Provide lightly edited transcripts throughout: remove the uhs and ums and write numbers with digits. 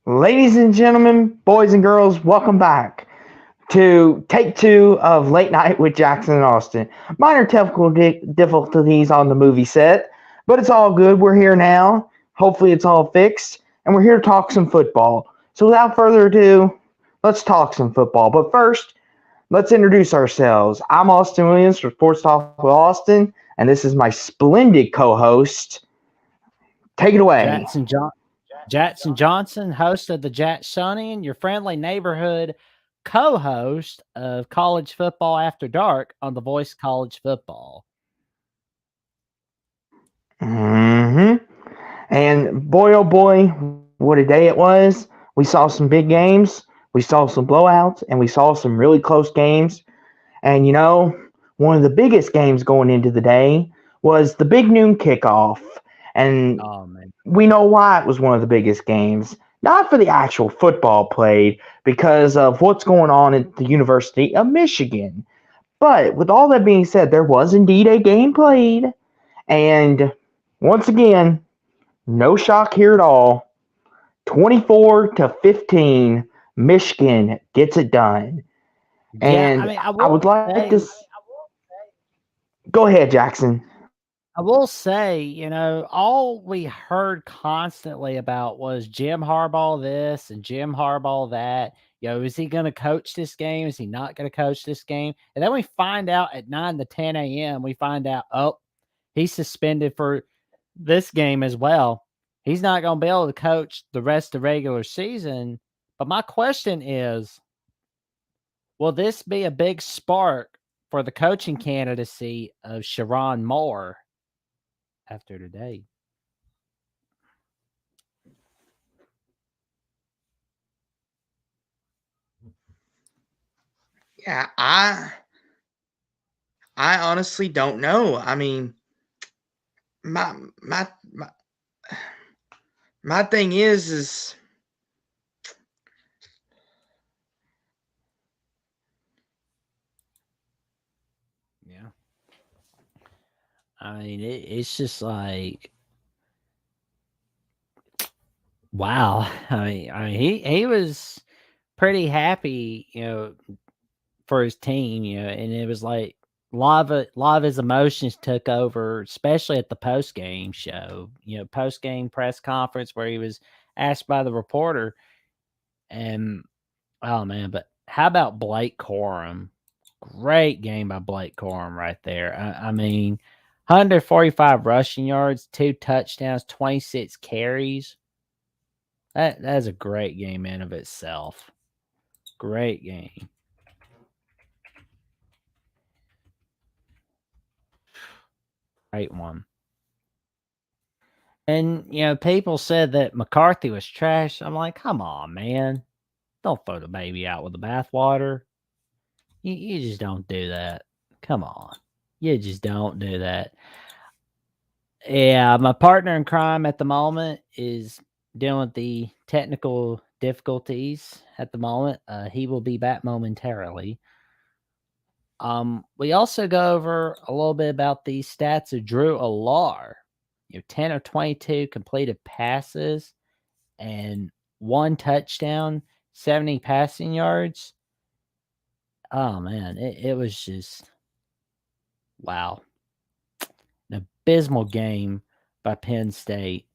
Ladies and gentlemen, boys and girls, welcome back to take two of Late Night with Jackson and Austin. Minor technical difficulties on the movie set, but it's all good. We're here now. Hopefully, it's all fixed, and we're here to talk some football. So, without further ado, let's talk some football. But first, let's introduce ourselves. I'm Austin Williams for Sports Talk with Austin, and this is my splendid co host. Take it away. Jackson Johnson, host of the Jacksonian, your friendly neighborhood co-host of College Football After Dark on The Voice College Football. And boy, oh boy, what a day it was. We saw some big games, we saw some blowouts, and we saw some really close games. And one of the biggest games going into the day was the big noon kickoff. And we know why it was one of the biggest games. Not for the actual football played, because of what's going on at the University of Michigan. But with all that being said, there was indeed a game played. And once again, no shock here at all. 24-15, Michigan gets it done. And I would like to go ahead, Jackson. I will say, all we heard constantly about was Jim Harbaugh this and Jim Harbaugh that. Is he going to coach this game? Is he not going to coach this game? And then we find out at 9 to 10 a.m., we find out, he's suspended for this game as well. He's not going to be able to coach the rest of the regular season. But my question is, will this be a big spark for the coaching candidacy of Sherrone Moore after today? Yeah, I honestly don't know. I mean, my thing is yeah. I mean, it's just like, wow. I mean, he was pretty happy, for his team, and it was like a lot of his emotions took over, especially at the post game show, post game press conference where he was asked by the reporter, and oh man, but how about Blake Corum? Great game by Blake Corum right there. I mean, 145 rushing yards, 2 touchdowns, 26 carries. That's a great game in of itself. Great game. Great one. And, people said that McCarthy was trash. I'm like, come on, man. Don't throw the baby out with the bathwater. You just don't do that. Come on. You just don't do that. Yeah, my partner in crime at the moment is dealing with the technical difficulties at the moment. He will be back momentarily. We also go over a little bit about the stats of Drew Allar. 10 of 22 completed passes and 1 touchdown, 70 passing yards. Oh man, it was just wow. An abysmal game by Penn State.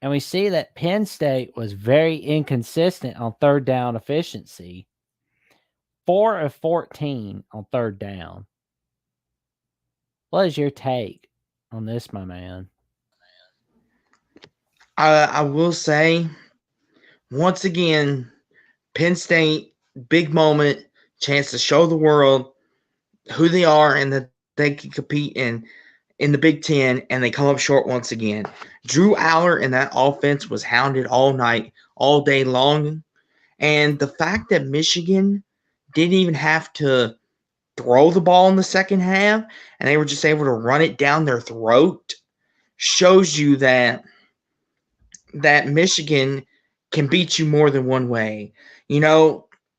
And we see that Penn State was very inconsistent on third down efficiency. 4 of 14 on third down. What is your take on this, my man? I will say, once again, Penn State, big moment, chance to show the world who they are and that they can compete in the Big Ten, and they come up short once again. Drew Allar and that offense was hounded all night, all day long. And the fact that Michigan didn't even have to throw the ball in the second half and they were just able to run it down their throat shows you that Michigan can beat you more than one way.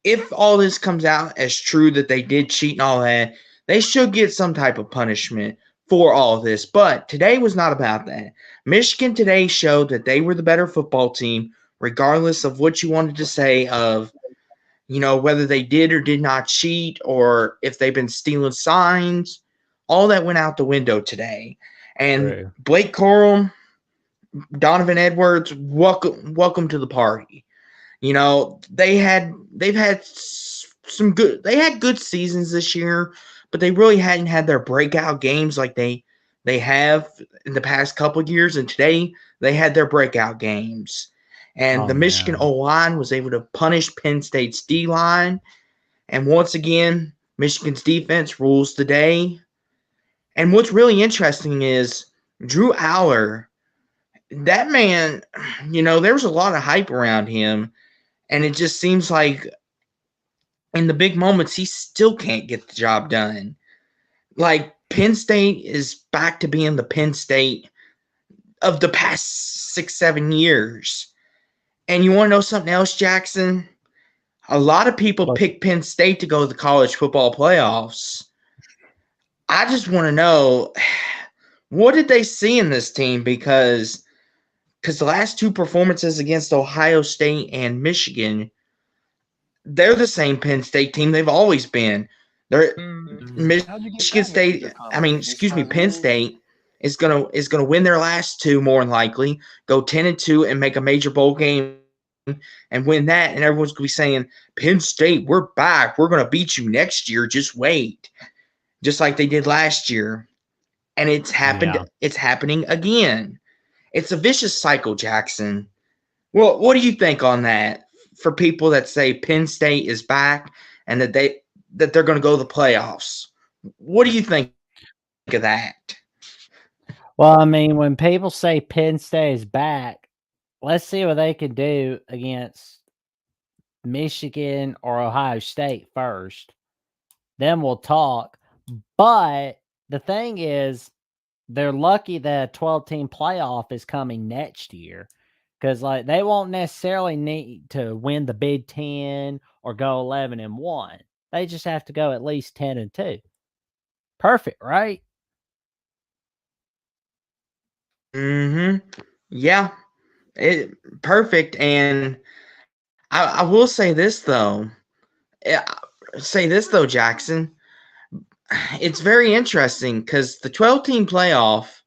If all this comes out as true that they did cheat and all that, they should get some type of punishment for all of this. But today was not about that. Michigan today showed that they were the better football team regardless of what you wanted to say of, whether they did or did not cheat or if they've been stealing signs, all that went out the window today. And True. Blake Corum, Donovan Edwards, welcome to the party. They've had good seasons this year, but they really hadn't had their breakout games like they have in the past couple of years, and today they had their breakout games. And the Michigan O-line was able to punish Penn State's D-line. And once again, Michigan's defense rules the day. And what's really interesting is Drew Aller, that man, there was a lot of hype around him. And it just seems like in the big moments, he still can't get the job done. Like, Penn State is back to being the Penn State of the past 6-7 years. And you want to know something else, Jackson? A lot of people pick Penn State to go to the college football playoffs. I just want to know, what did they see in this team? Because the last two performances against Ohio State and Michigan, they're the same Penn State team they've always been. Michigan State, Penn State is gonna win their last two more than likely, go 10-2 and make a major bowl game and win that, and everyone's gonna be saying, Penn State, we're back, we're gonna beat you next year, just wait. Just like they did last year. And it's happened, It's happening again. It's a vicious cycle, Jackson. Well, what do you think on that for people that say Penn State is back and that they're going to go to the playoffs? What do you think of that? Well, I mean, when people say Penn State is back, let's see what they can do against Michigan or Ohio State first. Then we'll talk. But the thing is, they're lucky that a 12-team playoff is coming next year, because they won't necessarily need to win the Big Ten or go 11-1. They just have to go at least 10-2. Perfect, right? Yeah, perfect. And I will say this though. Jackson. It's very interesting because the 12-team playoff,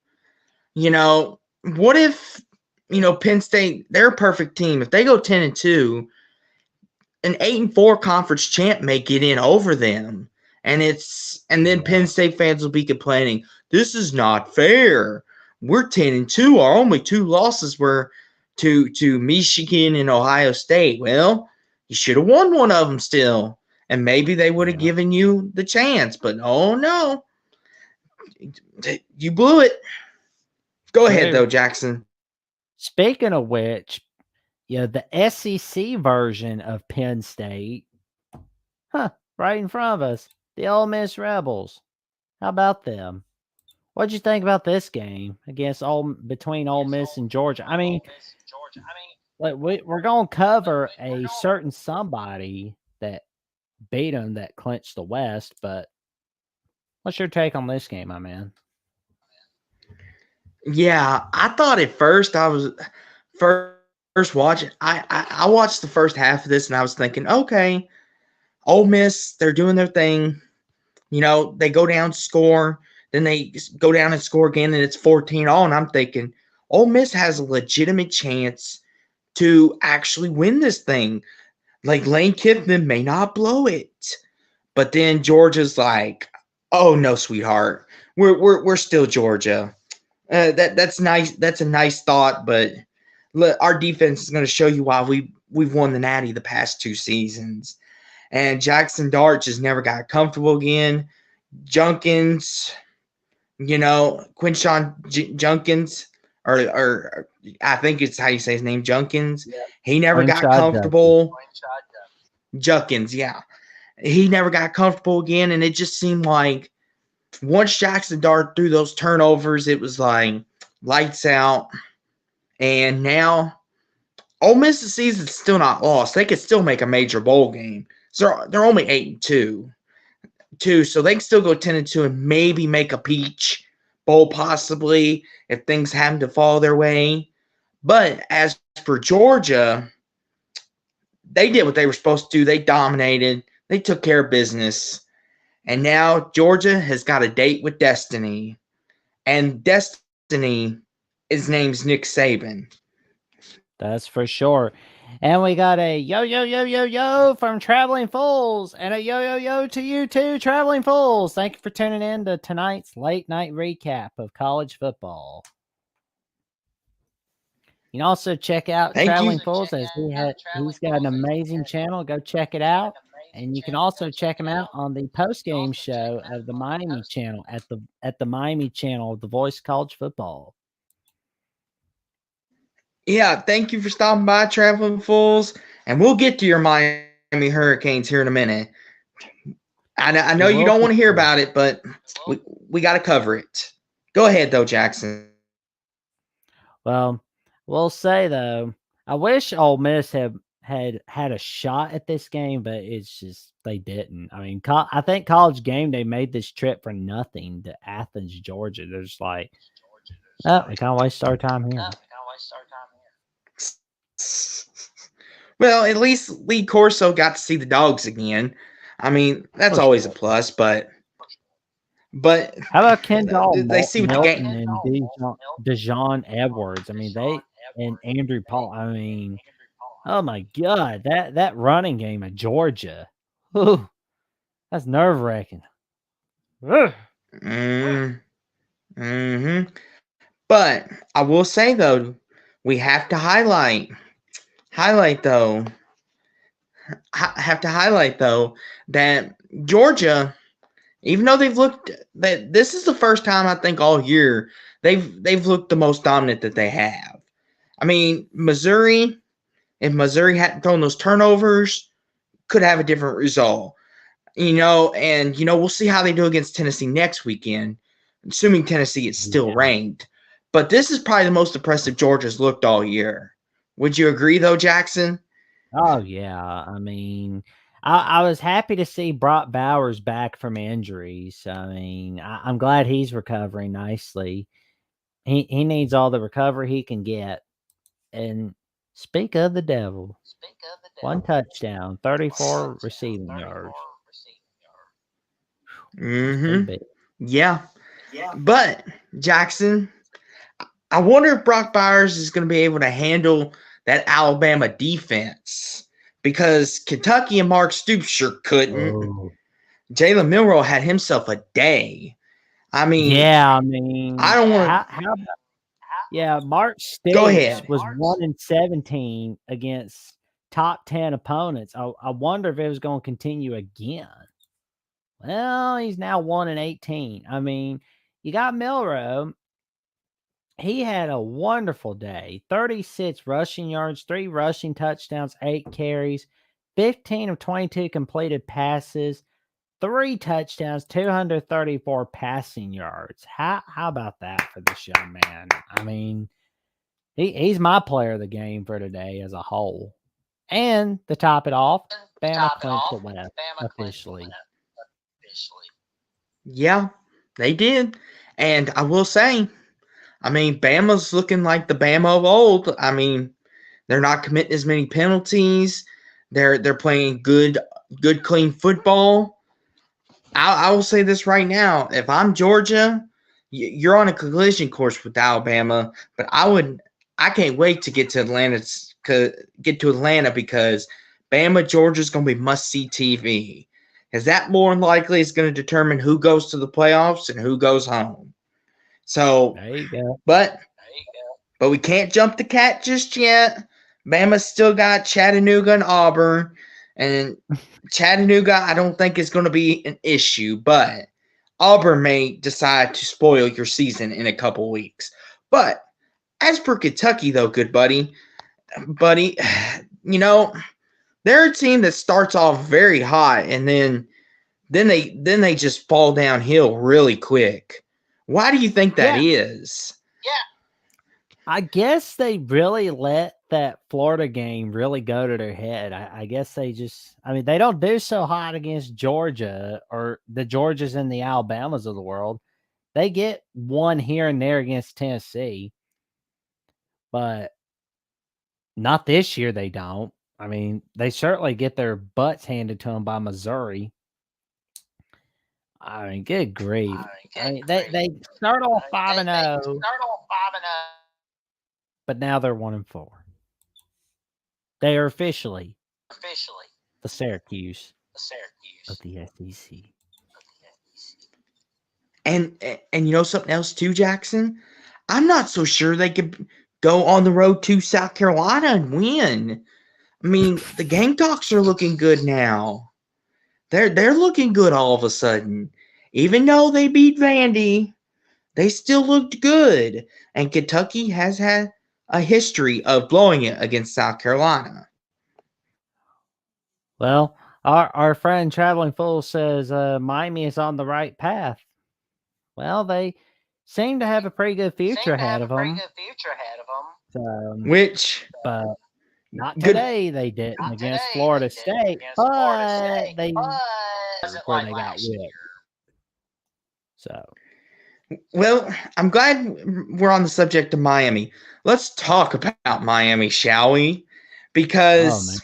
what if, Penn State, they're a perfect team. If they go 10-2, an 8-4 conference champ may get in over them. And then Penn State fans will be complaining, this is not fair. We're 10-2. Our only two losses were to Michigan and Ohio State. Well, you should have won one of them still. And maybe they would have given you the chance, but oh no, you blew it. Go ahead though, Jackson. Speaking of which, the SEC version of Penn State, right in front of us, the Ole Miss Rebels. How about them? What'd you think about this game between Ole Miss and Georgia? I mean, we're gonna cover a certain somebody that beat them that clinched the West, but what's your take on this game, my man? Yeah, I thought at first I was first watching. I watched the first half of this and I was thinking, okay, Ole Miss, they're doing their thing. They go down, score, then they go down and score again, and it's 14-all. And I'm thinking, Ole Miss has a legitimate chance to actually win this thing. Like, Lane Kiffin may not blow it, but then Georgia's like, "Oh no, sweetheart, we're still Georgia." That's nice. That's a nice thought, but our defense is going to show you why we've won the Natty the past 2 seasons. And Jackson Dart just never got comfortable again. Junkins, Quinshon Junkins, or I think it's how you say his name, Junkins. Yeah. He never got comfortable. Junkins, yeah. He never got comfortable again, and it just seemed like once Jackson Dart threw those turnovers, it was like lights out. And now Ole Miss's season's still not lost. They could still make a major bowl game. So they're only 8-2. So they can still go 10-2 and maybe make a Peach Bowl possibly if things happen to fall their way. But as for Georgia, they did what they were supposed to do. They dominated. They took care of business. And now Georgia has got a date with Destiny. And Destiny, his name's Nick Saban. That's for sure. And we got a yo, yo, yo, yo, yo from Traveling Fools and a yo, yo, yo to you too, Traveling Fools. Thank you for tuning in to tonight's late night recap of college football. You can also check out Traveling Fools as he's got an amazing channel. Go check it out. And you can also check him out on the post-game show of the Miami channel at the Miami channel of The Voice of College Football. Yeah, thank you for stopping by, Traveling Fools. And we'll get to your Miami Hurricanes here in a minute. I know you don't want to hear about it, but we got to cover it. Go ahead, though, Jackson. Well, we'll say, though, I wish Ole Miss had a shot at this game, but it's just they didn't. I mean, I think College Game Day made this trip for nothing to Athens, Georgia. They're just like, oh, we can't waste our time here. Well, at least Lee Corso got to see the dogs again. I mean, that's always a plus, but how about Kendall they see what the game and Dejon Edwards? I mean, and Andrew Paul. I mean, oh my God, that running game at Georgia, ooh, that's nerve wracking. But I will say though, we have to highlight though that Georgia, even though they've looked that this is the first time I think all year they've looked the most dominant that they have. I mean, Missouri, if Missouri hadn't thrown those turnovers, could have a different result. And we'll see how they do against Tennessee next weekend, assuming Tennessee is still ranked. But this is probably the most impressive Georgia's looked all year. Would you agree, though, Jackson? Oh, yeah. I mean, I was happy to see Brock Bowers back from injuries. I mean, I'm glad he's recovering nicely. He needs all the recovery he can get. And speak of the devil, 1 touchdown, 34 receiving yards. Yeah. But, Jackson, I wonder if Brock Bowers is going to be able to handle that Alabama defense, because Kentucky and Mark Stoops sure couldn't. Oh. Jalen Milroe had himself a day. I mean, I don't want to. Mark Stoops was 1-17 against top 10 opponents. I wonder if it was going to continue again. Well, he's now 1-18. I mean, you got Milroe. He had a wonderful day. 36 rushing yards, 3 rushing touchdowns, 8 carries, 15 of 22 completed passes, 3 touchdowns, 234 passing yards. How about that for this young man? I mean, he's my player of the game for today as a whole. And to top it off, Bama clinched the West officially. Yeah, they did. And I will say, I mean, Bama's looking like the Bama of old. I mean, they're not committing as many penalties. They're playing good, clean football. I will say this right now: if I'm Georgia, you're on a collision course with Alabama. But I can't wait to get to Atlanta. Because Bama, Georgia's going to be must-see TV. Because that more than likely is going to determine who goes to the playoffs and who goes home. So, there you go. But we can't jump the cat just yet. Bama's still got Chattanooga and Auburn. And Chattanooga, I don't think is going to be an issue. But Auburn may decide to spoil your season in a couple weeks. But as for Kentucky, though, good buddy, they're a team that starts off very hot and then they just fall downhill really quick. Why do you think that is? I guess they really let that Florida game really go to their head. I guess they they don't do so hot against Georgia or the Georgias and the Alabamas of the world. They get one here and there against Tennessee. But Not this year, they don't. I mean, they certainly get their butts handed to them by Missouri. I mean, good grief. I mean, they start off 5-0, but now they're 1-4. They are officially the Syracuse of the SEC. And you know something else too, Jackson? I'm not so sure they could go on the road to South Carolina and win. I mean, the Gamecocks are looking good now. They're looking good all of a sudden. Even though they beat Vandy, they still looked good. And Kentucky has had a history of blowing it against South Carolina. Well, our friend Traveling Fool says Miami is on the right path. Well, they seem to have a pretty good future ahead of them. But not today. They didn't against Florida State, but they where they got whipped. So, well, I'm glad we're on the subject of Miami. Let's talk about Miami, shall we? Because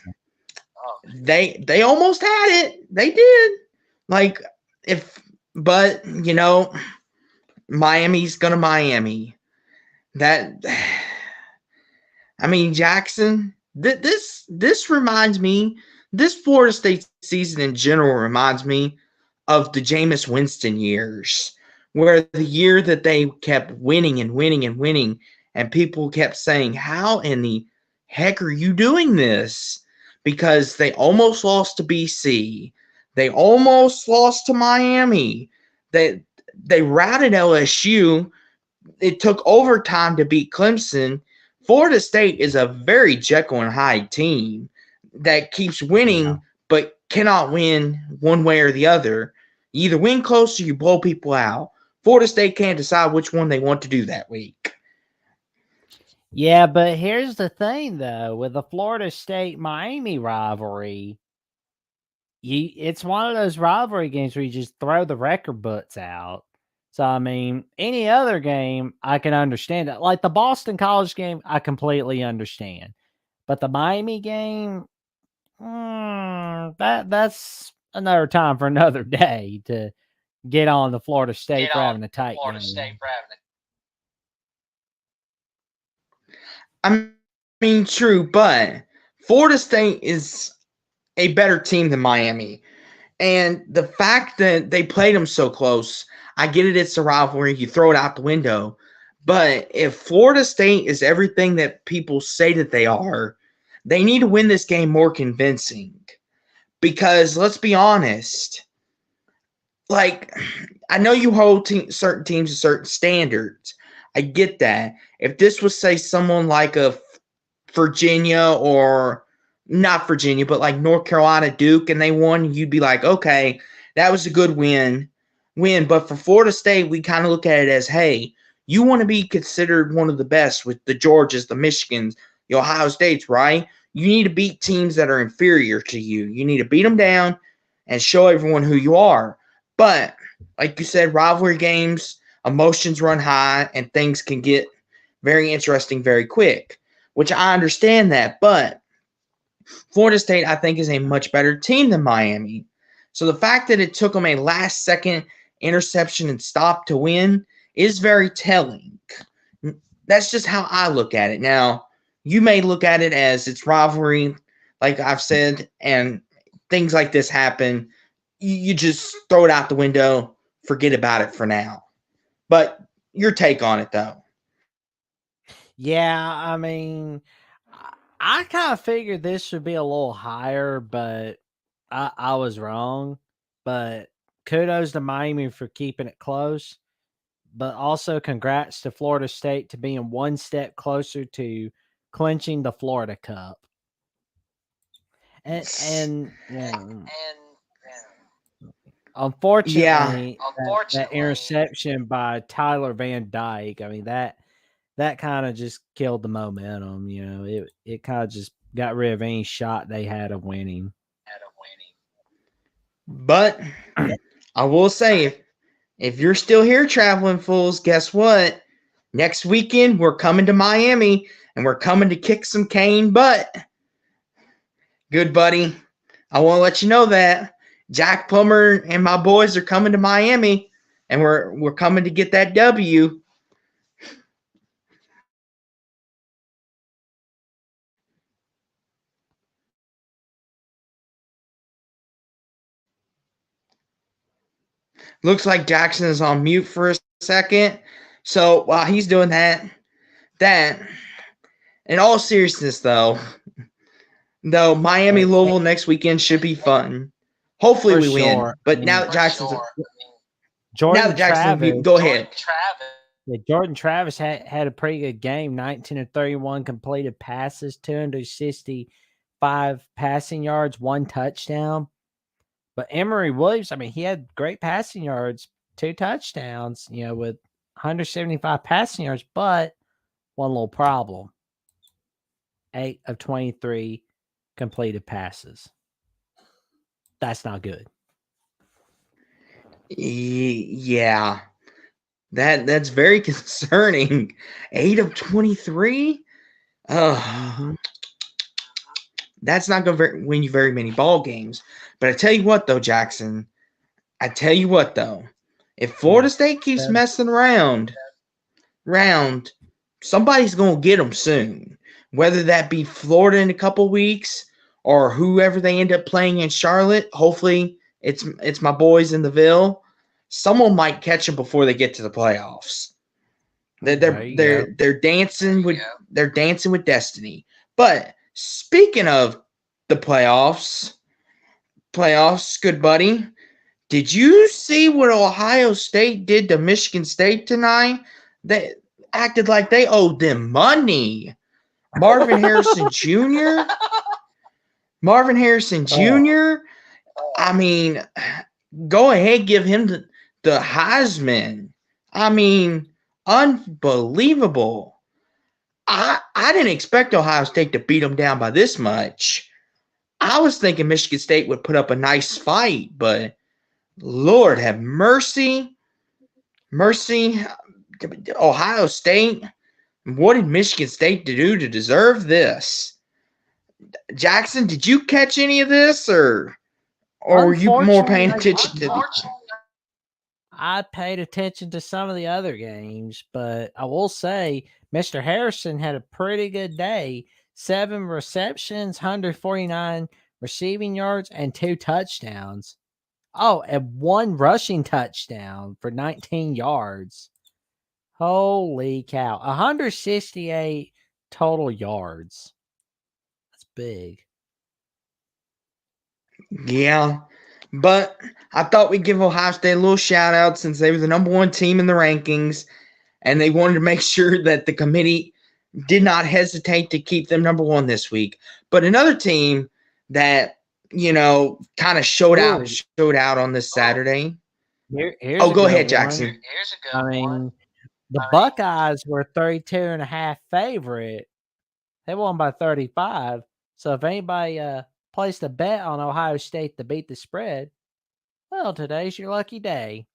they almost had it. They did. But you know, Miami's gonna Miami. I mean, Jackson. This reminds me. This Florida State season in general reminds me of the Jameis Winston years, where the year that they kept winning and winning and winning, and people kept saying, "How in the heck are you doing this?" Because they almost lost to BC, they almost lost to Miami, they routed LSU. It took overtime to beat Clemson. Florida State is a very Jekyll and Hyde team that keeps winning, but cannot win one way or the other. You either win close or you blow people out. Florida State can't decide which one they want to do that week. Yeah, but here's the thing, though. With the Florida State-Miami rivalry, it's one of those rivalry games where you just throw the record books out. So, I mean, any other game, I can understand it. Like the Boston College game, I completely understand. But the Miami game, that's another time for another day to get on the Florida State for having a tight game. I mean, true, but Florida State is a better team than Miami. And the fact that they played them so close, I get it, it's a rivalry, you throw it out the window. But if Florida State is everything that people say that they are, they need to win this game more convincing. Because let's be honest, like, I know you hold certain teams to certain standards. I get that. If this was, say, someone like a Virginia or not Virginia, but like North Carolina, Duke, and they won, you'd be like, okay, that was a good win. But for Florida State, we kind of look at it as, hey, you want to be considered one of the best with the Georgias, the Michigans, the Ohio States, right? You need to beat teams that are inferior to you. You need to beat them down and show everyone who you are. But like you said, rivalry games, emotions run high, and things can get very interesting very quick, which I understand that. But Florida State, I think, is a much better team than Miami. So the fact that it took them a last-second interception and stop to win is very telling. That's just how I look at it. Now, you may look at it as it's rivalry, like I've said, and things like this happen. You just throw it out the window, forget about it for now. But your take on it, though. Yeah, I mean, I kind of figured this should be a little higher, but I was wrong. But kudos to Miami for keeping it close. But also congrats to Florida State to being one step closer to clinching the Florida Cup. And unfortunately, that interception by Tyler Van Dyke, I mean, that kind of just killed the momentum. You know, it kind of just got rid of any shot they had of winning. But I will say, if you're still here, traveling fools, guess what? Next weekend, we're coming to Miami, and we're coming to kick some Kane butt. Good buddy, I want to let you know that Jack Plummer and my boys are coming to Miami, and we're coming to get that W. Looks like Jackson is on mute for a second. So while he's doing that, in all seriousness, though, Miami Louisville next weekend should be fun. Hopefully we win. But now that Jackson's on mute, go ahead. Yeah, Jordan Travis had a pretty good game. 19 of 31 completed passes, 265 passing yards, 1 touchdown. But Emory Williams, I mean, he had great passing yards, 2 touchdowns, with 175 passing yards, but one little problem. 8 of 23 completed passes. That's not good. Yeah. That's very concerning. 8 of 23? That's not going to win you very many ball games. But I tell you what, though, Jackson. If Florida State keeps messing around, somebody's going to get them soon. Whether that be Florida in a couple weeks or whoever they end up playing in Charlotte. Hopefully it's my boys in the Ville. Someone might catch them before they get to the playoffs. They're dancing with destiny. But speaking of the playoffs, good buddy, did you see what Ohio State did to Michigan State tonight? They acted like they owed them money. Marvin Harrison Jr. I mean, go ahead, give him the Heisman. I mean, unbelievable. I didn't expect Ohio State to beat them down by this much. I was thinking Michigan State would put up a nice fight, but Lord have mercy. Ohio State. What did Michigan State do to deserve this? Jackson, did you catch any of this, or were you more paying attention to I paid attention to some of the other games, but I will say Mr. Harrison had a pretty good day. 7 receptions, 149 receiving yards, and 2 touchdowns. Oh, and 1 rushing touchdown for 19 yards. Holy cow. 168 total yards. That's big. Yeah, but I thought we'd give Ohio State a little shout out since they were the number 1 team in the rankings, and they wanted to make sure that the committee did not hesitate to keep them number 1 this week. But another team that, kind of showed out on this Saturday. Go ahead, Jackson. I mean, the Buckeyes were 32.5 favorite. They won by 35. So if anybody placed a bet on Ohio State to beat the spread, well, today's your lucky day.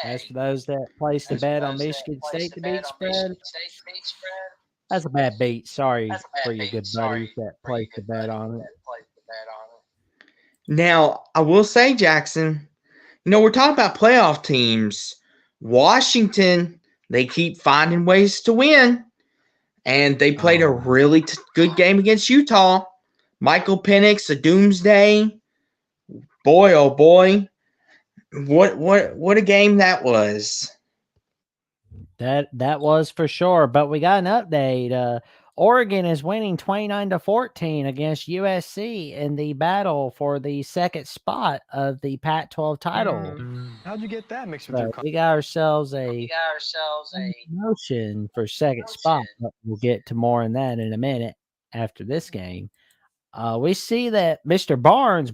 As for those that placed a bet on Michigan State to beat the spread, that's a bad beat. Sorry for your good buddies that placed a bet on it. Now, I will say, Jackson, we're talking about playoff teams. Washington, they keep finding ways to win. And they played a really good game against Utah. Michael Penix, a doomsday. Boy, oh boy. What a game that was. That was for sure. But we got an update. Oregon is winning 29-14 against USC in the battle for the second spot of the Pac-12 title. How'd you get that mixed with So we got ourselves a motion for second spot. But we'll get to more on that in a minute after this game. We see that Mr.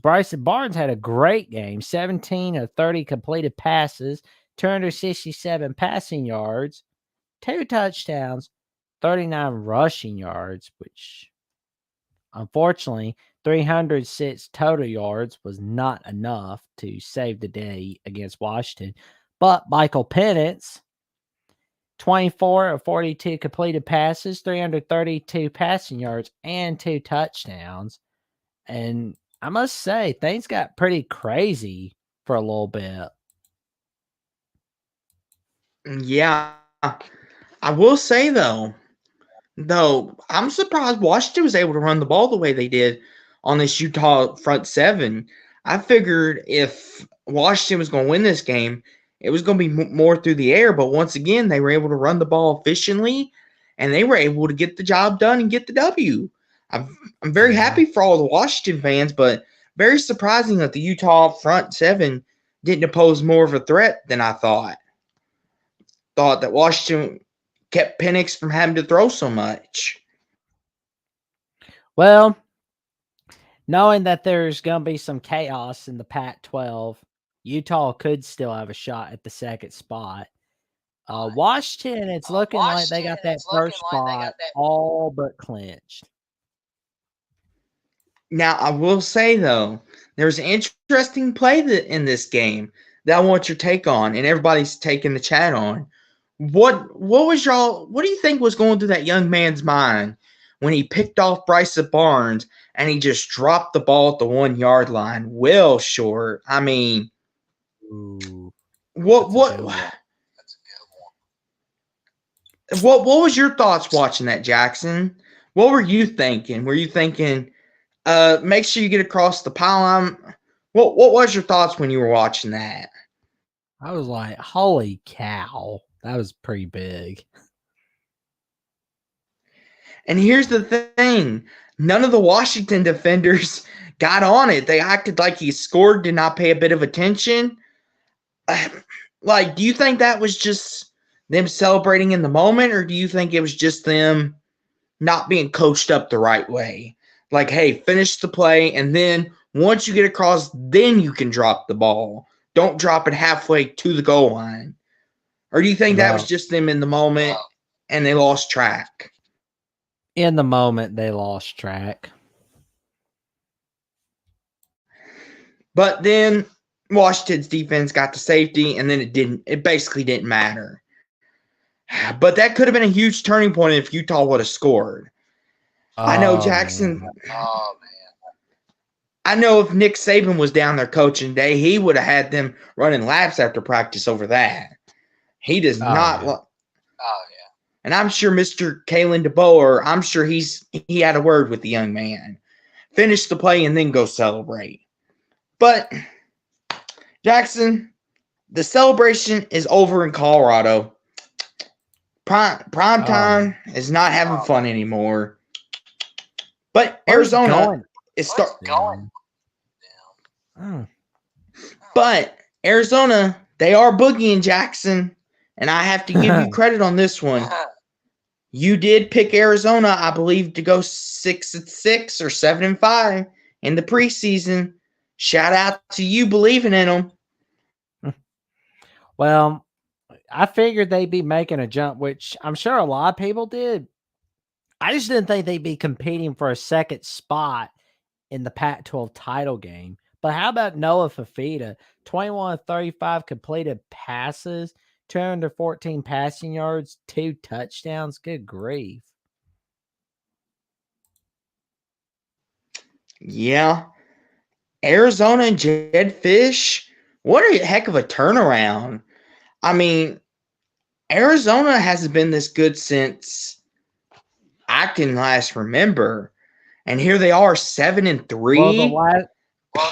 Bryson Barnes had a great game. 17 of 30 completed passes, 267 passing yards, 2 touchdowns, 39 rushing yards, which unfortunately 306 total yards was not enough to save the day against Washington. But Michael Penix, 24 of 42 completed passes, 332 passing yards, and 2 touchdowns. And I must say, things got pretty crazy for a little bit. Yeah. I will say, though, I'm surprised Washington was able to run the ball the way they did on this Utah front seven. I figured if Washington was going to win this game, it was going to be more through the air. But once again, they were able to run the ball efficiently, and they were able to get the job done and get the W. I'm very happy for all the Washington fans, but very surprising that the Utah front seven didn't pose more of a threat than I thought. Thought that Washington kept Penix from having to throw so much. Well, knowing that there's going to be some chaos in the Pac-12, Utah could still have a shot at the second spot. Washington, it's looking like they got that first spot all but clinched. Now, I will say, though, there's an interesting play in this game that I want your take on, and everybody's taking the chat on. What do you think was going through that young man's mind when he picked off Bryson Barnes and he just dropped the ball at the 1 yard line? Well short. I mean, what was your thoughts watching that, Jackson? What were you thinking? Were you thinking, make sure you get across the pylon? What was your thoughts when you were watching that? I was like, holy cow. That was pretty big. And here's the thing. None of the Washington defenders got on it. They acted like he scored, did not pay a bit of attention. Like, do you think that was just them celebrating in the moment, or do you think it was just them not being coached up the right way? Like, hey, finish the play, and then once you get across, then you can drop the ball. Don't drop it halfway to the goal line. Or do you think that was just them in the moment and they lost track? In the moment, they lost track. But then Washington's defense got to safety, and then it basically didn't matter. But that could have been a huge turning point if Utah would have scored. I know, Jackson. Man. Oh, man. I know if Nick Saban was down there coaching today, he would have had them running laps after practice over that. He does not. Yeah. And I'm sure Mr. Kalen DeBoer, I'm sure he had a word with the young man. Finish the play and then go celebrate. But, Jackson, the celebration is over in Colorado. Prime time is not having fun anymore. But Arizona is going. But Arizona, they are boogieing, Jackson. And I have to give you credit on this one. You did pick Arizona, I believe, to go 6-6 or 7-5 in the preseason. Shout out to you believing in them. Well, I figured they'd be making a jump, which I'm sure a lot of people did. I just didn't think they'd be competing for a second spot in the Pac-12 title game. But how about Noah Fifita? 21 of 35 completed passes, 214 passing yards, 2 touchdowns. Good grief. Yeah. Arizona and Jedd Fisch, what a heck of a turnaround. I mean, Arizona hasn't been this good since I can last remember. And here they are, 7-3. Well,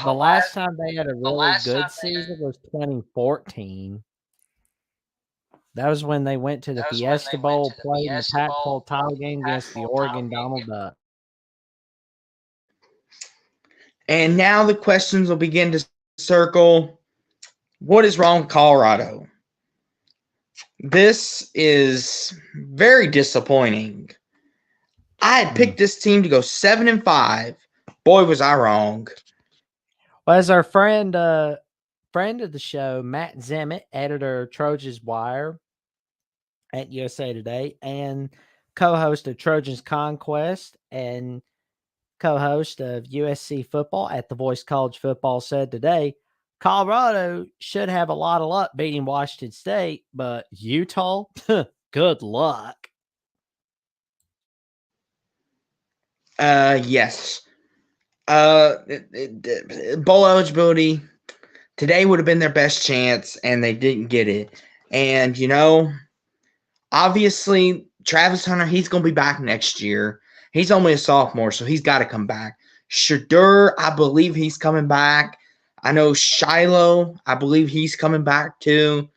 the last time they had a really good season was 2014. That was when they went to the Fiesta Bowl, played in the Pac-12 title game against the Oregon Donald Ducks. And now the questions will begin to circle. What is wrong with Colorado? This is very disappointing. I had picked this team to go 7-5. Boy, was I wrong. Well, as our friend of the show, Matt Zemet, editor of Trojans Wire at USA Today and co-host of Trojans Conquest and co-host of USC Football at The Voice College Football, said today, Colorado should have a lot of luck beating Washington State, but Utah, Good luck. Yes. Bowl eligibility today would have been their best chance, and they didn't get it. And obviously, Travis Hunter, he's going to be back next year. He's only a sophomore, so he's got to come back. Shedeur, I believe he's coming back. I know Shiloh, I believe he's coming back too.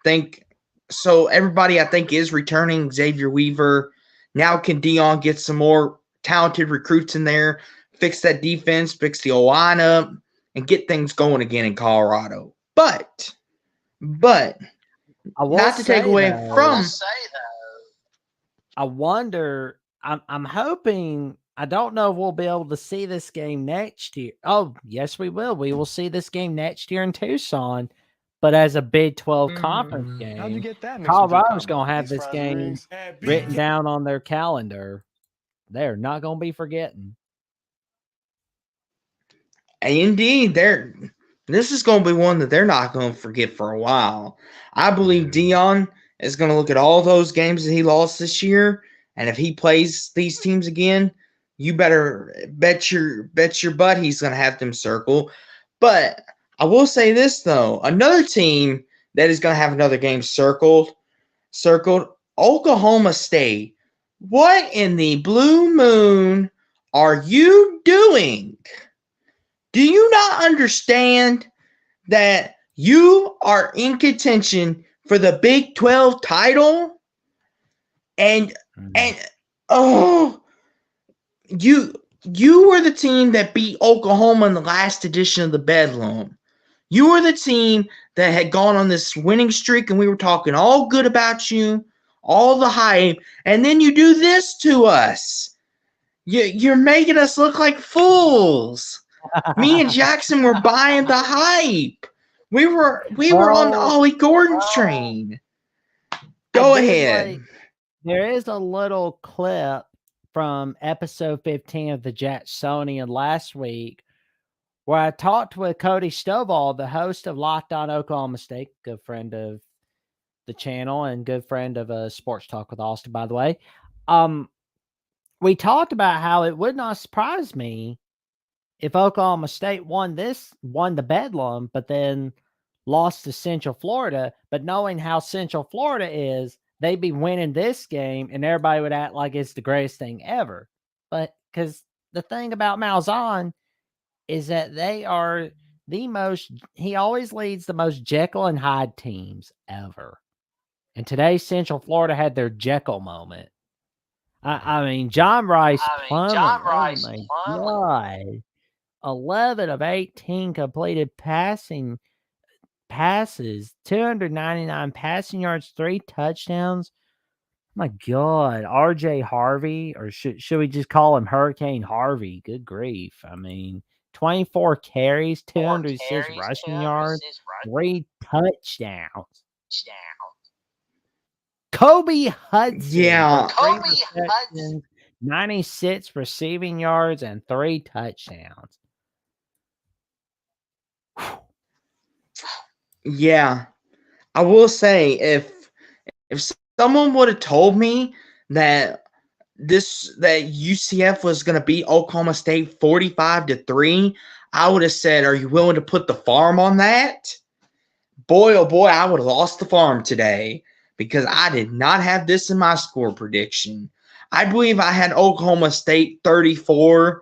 Everybody, I think, is returning. Xavier Weaver. Now can Deion get some more talented recruits in there, fix that defense, fix the O-line up, and get things going again in Colorado. But not to take away from. I wonder. I'm hoping. I don't know if we'll be able to see this game next year. Oh, yes, we will. We will see this game next year in Tucson, but as a Big 12 conference game. How'd you get that? Colorado's going to have this game written down on their calendar. They're not going to be forgetting. Indeed, this is going to be one that they're not going to forget for a while. I believe Deion is going to look at all those games that he lost this year, and if he plays these teams again, you better bet your butt he's going to have them circle. But I will say this, though. Another team that is going to have another game circled, Oklahoma State. What in the blue moon are you doing? Do you not understand that you are in contention for the Big 12 title? And you were the team that beat Oklahoma in the last edition of the Bedlam. You were the team that had gone on this winning streak, and we were talking all good about you, all the hype, and then you do this to us. You're making us look like fools. Me and Jackson were buying the hype. We were on the Ollie Gordon train. Go ahead. There is a little clip from episode 15 of the Jacksonian last week where I talked with Cody Stovall, the host of Locked On Oklahoma State, good friend of the channel and good friend of Sports Talk with Austin, by the way. We talked about how it would not surprise me if Oklahoma State won the Bedlam, but then lost to Central Florida. But knowing how Central Florida is, they'd be winning this game and everybody would act like it's the greatest thing ever. But because the thing about Malzahn is that they are he always leads the most Jekyll and Hyde teams ever. And today, Central Florida had their Jekyll moment. I mean, John Rice Plumlee. Oh my God. 11 of 18 completed passes, 299 passing yards, 3 touchdowns. My God, RJ Harvey, or should we just call him Hurricane Harvey? Good grief. I mean, 24 carries, 206 rushing yards, 3 touchdowns. Kobe Hudson. Yeah. Kobe Hudson. 96 receiving yards and 3 touchdowns. Yeah. I will say if someone would have told me that UCF was going to beat Oklahoma State 45-3, I would have said, "Are you willing to put the farm on that?" Boy, oh boy, I would have lost the farm today because I did not have this in my score prediction. I believe I had Oklahoma State 34,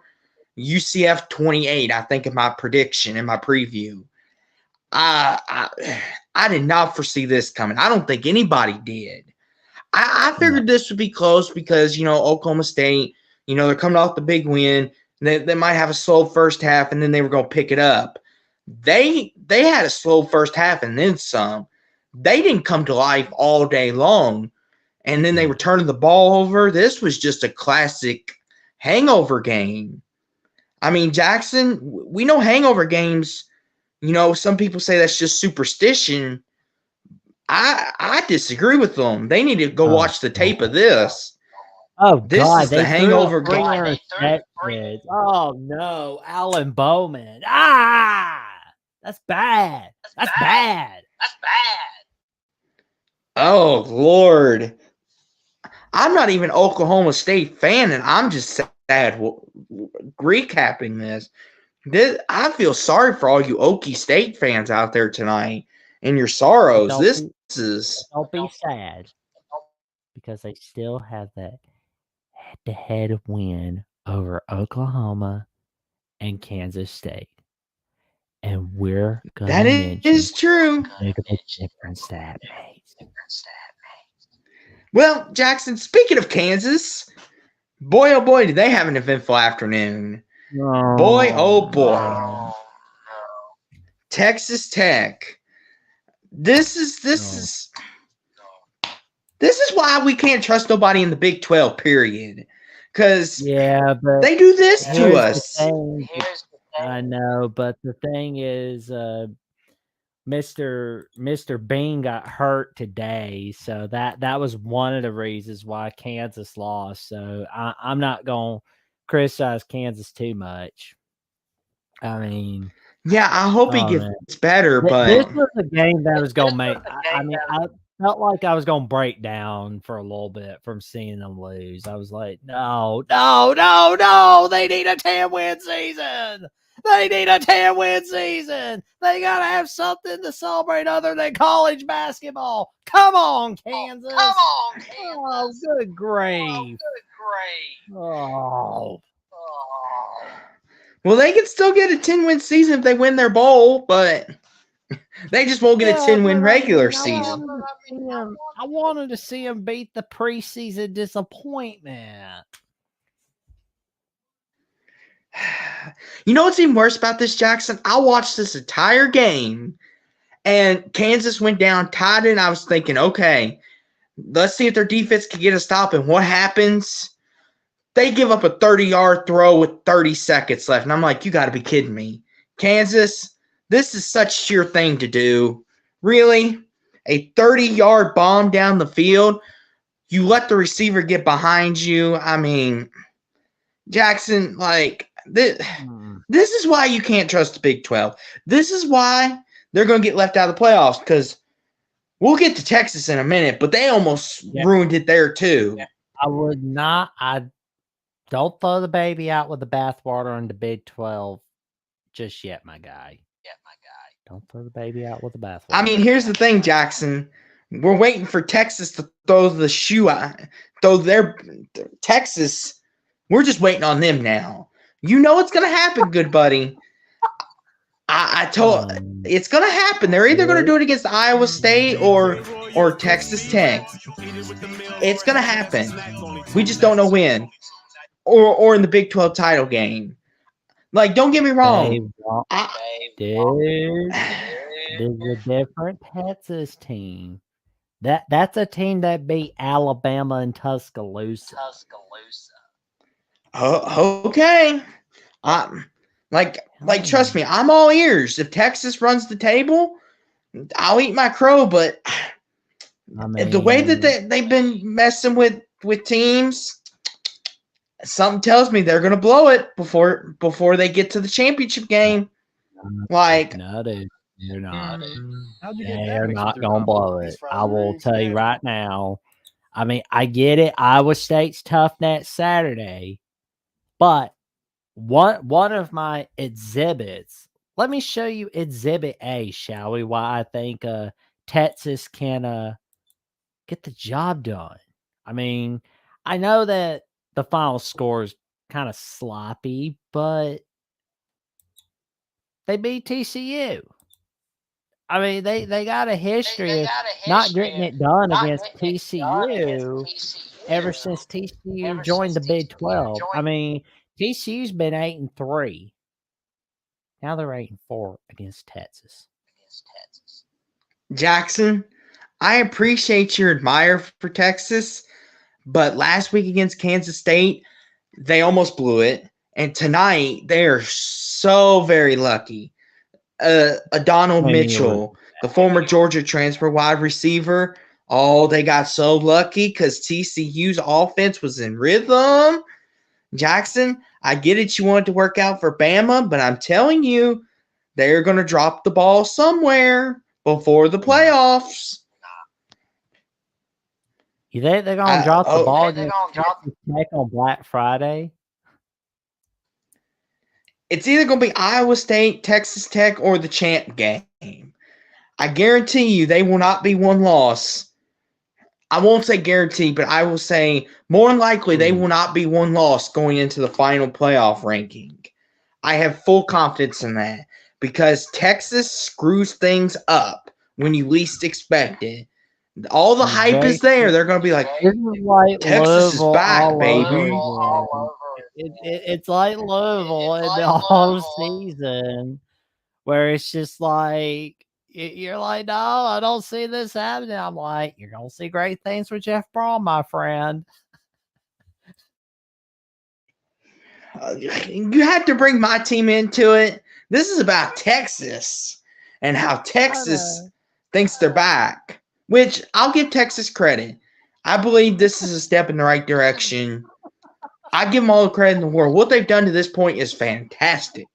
UCF 28, I think, in my prediction, in my preview. I did not foresee this coming. I don't think anybody did. I figured this would be close because, Oklahoma State, they're coming off the big win. They might have a slow first half, and then they were going to pick it up. They had a slow first half and then some. They didn't come to life all day long, and then they were turning the ball over. This was just a classic hangover game. I mean, Jackson, we know hangover games, some people say that's just superstition. I disagree with them. They need to go watch the tape of this. Oh, this God, is the hangover game. Oh, no. Alan Bowman. That's bad. That's bad. Oh, Lord. I'm not even an Oklahoma State fan, and I'm just sad recapping this. I feel sorry for all you Okie State fans out there tonight and your sorrows. This is don't be sad because they still have that head-to-head win over Oklahoma and Kansas State. And we're going to mention that is true. Look at the difference that makes. Well, Jackson, speaking of Kansas, boy, oh boy, did they have an eventful afternoon. Boy, oh boy. Texas Tech. This is why we can't trust nobody in the Big 12, period. Because they do this to us. I know, but the thing is, Mr. Bean got hurt today, so that was one of the reasons why Kansas lost. So I'm not going to criticize Kansas too much. I mean, yeah, I hope he gets better, but this was a game that was going to make. I felt like I was going to break down for a little bit from seeing them lose. I was like, no, they need a 10-win season. They need a 10-win season. They got to have something to celebrate other than college basketball. Come on, Kansas. Oh, good grief. Oh. Well, they can still get a 10-win season if they win their bowl, but they just won't get a 10-win regular season. I wanted to see them beat the preseason disappointment. You know what's even worse about this, Jackson? I watched this entire game, and Kansas went down, tied it, and I was thinking, okay, let's see if their defense can get a stop. And what happens? They give up a 30-yard throw with 30 seconds left. And I'm like, you got to be kidding me. Kansas, this is such a sure thing to do. Really? A 30-yard bomb down the field? You let the receiver get behind you? I mean, Jackson, like, this is why you can't trust the Big 12. This is why they're going to get left out of the playoffs, because we'll get to Texas in a minute, but they almost ruined it there too. I would not. Don't throw the baby out with the bathwater in the Big 12 just yet, my guy. Don't throw the baby out with the bathwater. I mean, here's the thing, Jackson. We're waiting for Texas to throw the shoe out. Texas, we're just waiting on them now. You know it's going to happen, good buddy. I told it's going to happen. They're either going to do it against Iowa State or Texas Tech. It's going to happen. We just don't know when. Or in the Big 12 title game. Like, don't get me wrong. There's a different Texas team. That's a team that beat Alabama and Tuscaloosa. Okay. Trust me, I'm all ears. If Texas runs the table, I'll eat my crow. But the way that they've been messing with teams, something tells me they're going to blow it before they get to the championship game. Like, no, dude, they're not. They're not going to blow it. I will tell you right now. I mean, I get it. Iowa State's tough next Saturday, but one of my exhibits. Let me show you Exhibit A, shall we? Why I think Texas can get the job done. I mean, I know that the final score is kind of sloppy, but they beat TCU. I mean, they got a history of not getting it done against TCU ever since TCU joined the Big 12. I mean, TCU's been 8-3. Now they're 8-4 against Texas. Jackson, I appreciate your admire for Texas, but last week against Kansas State, they almost blew it. And tonight, they are so very lucky. Donald Mitchell, the former Georgia transfer wide receiver, they got so lucky because TCU's offense was in rhythm. Jackson, I get it. You want it to work out for Bama, but I'm telling you, they're going to drop the ball somewhere before the playoffs. You think they're gonna drop the Oh, ball against Texas Tech on Black Friday? it's either going to be Iowa State, Texas Tech, or the champ game. I guarantee you they will not be one loss. I won't say guarantee, but I will say more than likely they will not be one loss going into the final playoff ranking. I have full confidence in that because Texas screws things up when you least expect it. All the hype is there. They're going to be like, This is like Texas is Louisville back, all baby. over again. It's like Louisville in the whole season, where it's just like you're like, no, I don't see this happening. I'm like, you're gonna see great things with Jeff Braun, my friend. You had to bring my team into it. This is about Texas and how Texas thinks they're back, which I'll give Texas credit. I believe this is a step in the right direction. I give them all the credit in the world. What they've done to this point is fantastic.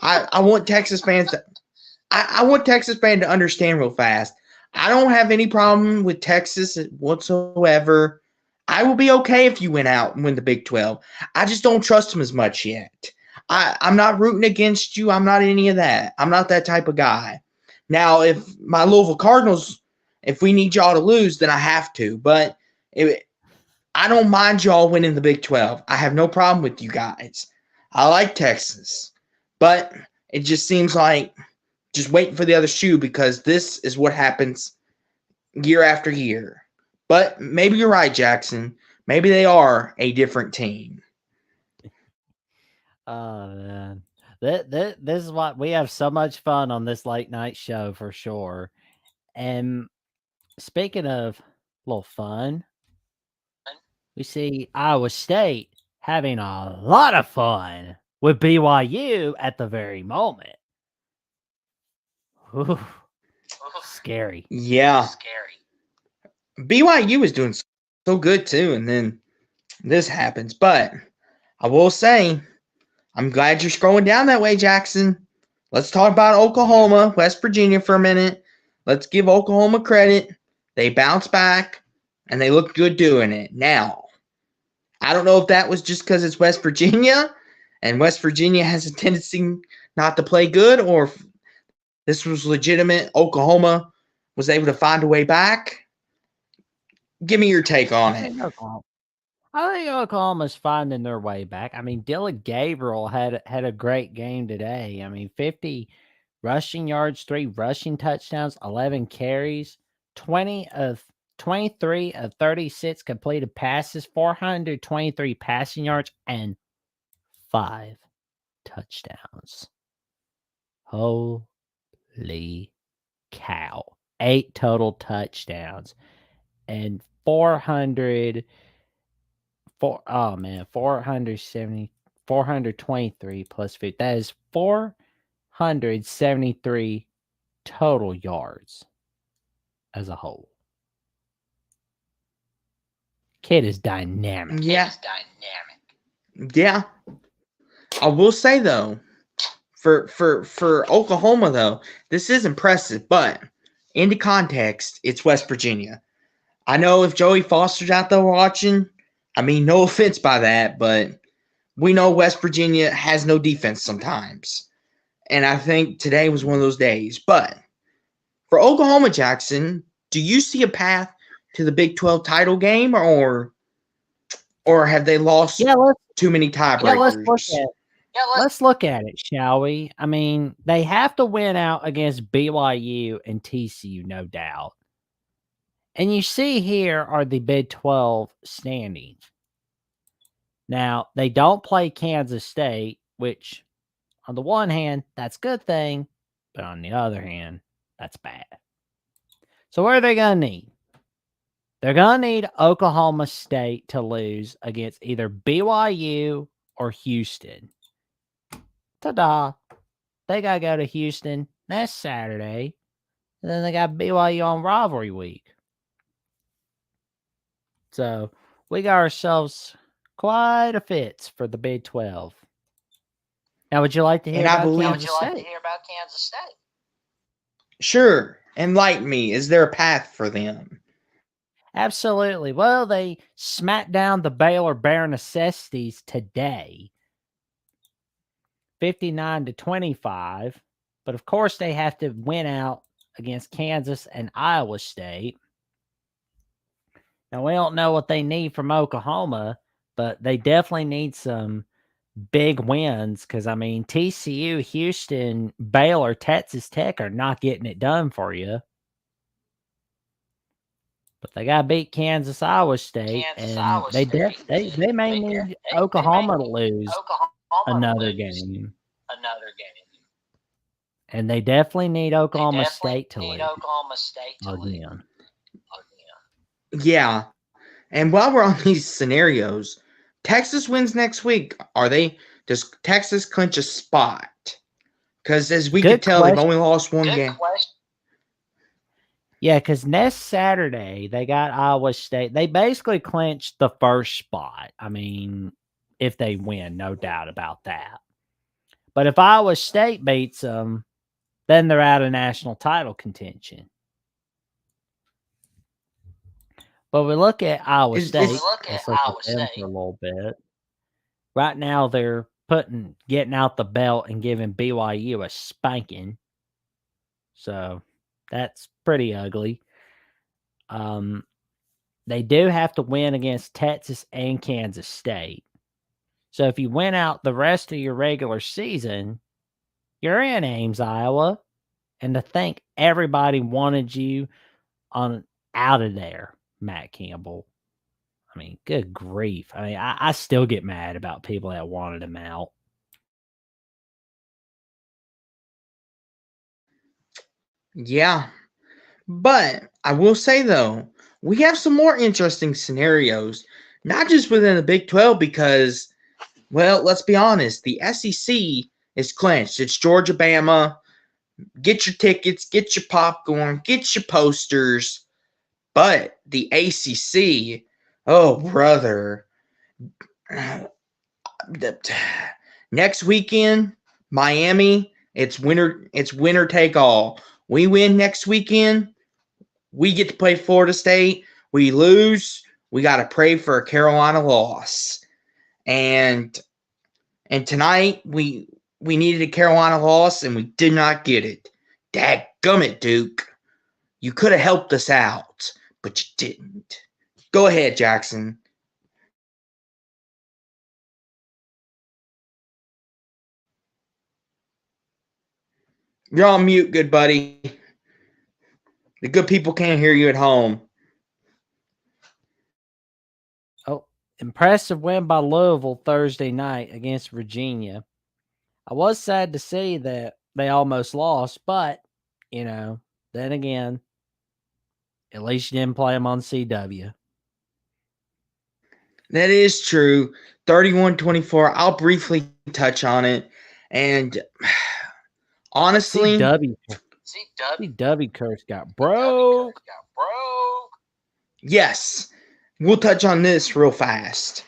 I want Texas fans to I want Texas fans to understand real fast. I don't have any problem with Texas whatsoever. I will be okay if you win out and win the Big 12. I just don't trust them as much yet. I'm not rooting against you. I'm not any of that. I'm not that type of guy. Now, if my Louisville Cardinals, if we need y'all to lose, then I have to. But I don't mind y'all winning the Big 12. I have no problem with you guys. I like Texas. But it just seems like just waiting for the other shoe because this is what happens year after year. But maybe you're right, Jackson. Maybe they are a different team. Oh, man. This is what we have so much fun on this late night show for sure. And speaking of a little fun, we see Iowa State having a lot of fun with BYU at the very moment. Ooh, scary. Yeah. BYU is doing so good too, and then this happens. But I will say, I'm glad you're scrolling down that way, Jackson. Let's talk about Oklahoma, West Virginia for a minute. Let's give Oklahoma credit. They bounced back, and they look good doing it. Now, I don't know if that was just because it's West Virginia, and West Virginia has a tendency not to play good, or if this was legitimate. Oklahoma was able to find a way back. Give me your take on it. I think Oklahoma's finding their way back. I mean, Dylan Gabriel had a great game today. I mean, 50 rushing yards, 3 rushing touchdowns, 11 carries, 23 of 36 completed passes, 423 passing yards, and 5 touchdowns. Holy cow. 8 total touchdowns and 423 plus 50. That is 473 total yards as a whole. Kid is dynamic. Yeah. Yeah. I will say though, for Oklahoma though, this is impressive, but into context, it's West Virginia. I know if Joey Foster's out there watching, I mean, no offense by that, but we know West Virginia has no defense sometimes. And I think today was one of those days. But for Oklahoma, Jackson, do you see a path to the Big 12 title game, or have they lost too many tiebreakers? Let's look at it, shall we? I mean, they have to win out against BYU and TCU, no doubt. And you see here are the Big 12 standings. Now, they don't play Kansas State, which on the one hand, that's a good thing, but on the other hand, that's bad. So what are they going to need? They're going to need Oklahoma State to lose against either BYU or Houston. Ta-da. They got to go to Houston next Saturday. And then they got BYU on rivalry week. So we got ourselves quite a fits for the Big 12. Now, would you like to hear about Kansas State? Sure. Enlighten me. Is there a path for them? Absolutely. Well, they smacked down the Baylor Bare Necessities today, 59-25. But of course, they have to win out against Kansas and Iowa State. Now, we don't know what they need from Oklahoma, but they definitely need some big wins because, I mean, TCU, Houston, Baylor, Texas Tech are not getting it done for you. But they got to beat Kansas, Iowa State, and they may need Oklahoma to lose another game. And they definitely need Oklahoma State to lose again. Yeah. And while we're on these scenarios, Texas wins next week. Does Texas clinch a spot? Because as we could tell, they've only lost one game. Yeah, because next Saturday they got Iowa State. They basically clinched the first spot. I mean, if they win, no doubt about that. But if Iowa State beats them, then they're out of national title contention. But we look at Iowa State. Let's look at them for a little bit. Right now, they're getting out the belt and giving BYU a spanking. So that's pretty ugly. They do have to win against Texas and Kansas State. So if you win out the rest of your regular season, you're in Ames, Iowa. And to think everybody wanted you out of there, Matt Campbell. I mean, good grief. I mean, I still get mad about people that wanted him out. Yeah. But I will say, though, we have some more interesting scenarios, not just within the Big 12 because, well, let's be honest, the SEC is clinched. It's Georgia, Bama. Get your tickets, get your popcorn, get your posters. But the ACC, oh, brother. Next weekend, Miami, it's winner take all. We win next weekend, we get to play Florida State. We lose, we got to pray for a Carolina loss. And tonight, we needed a Carolina loss, and we did not get it. Dadgummit, Duke. You could have helped us out, but you didn't. Go ahead, Jackson. You're on mute, good buddy. The good people can't hear you at home. Oh, impressive win by Louisville Thursday night against Virginia. I was sad to see that they almost lost, but, then again, at least you didn't play them on CW. That is true. 31-24. I'll briefly touch on it. And honestly, CW curse got broke. Yes. We'll touch on this real fast.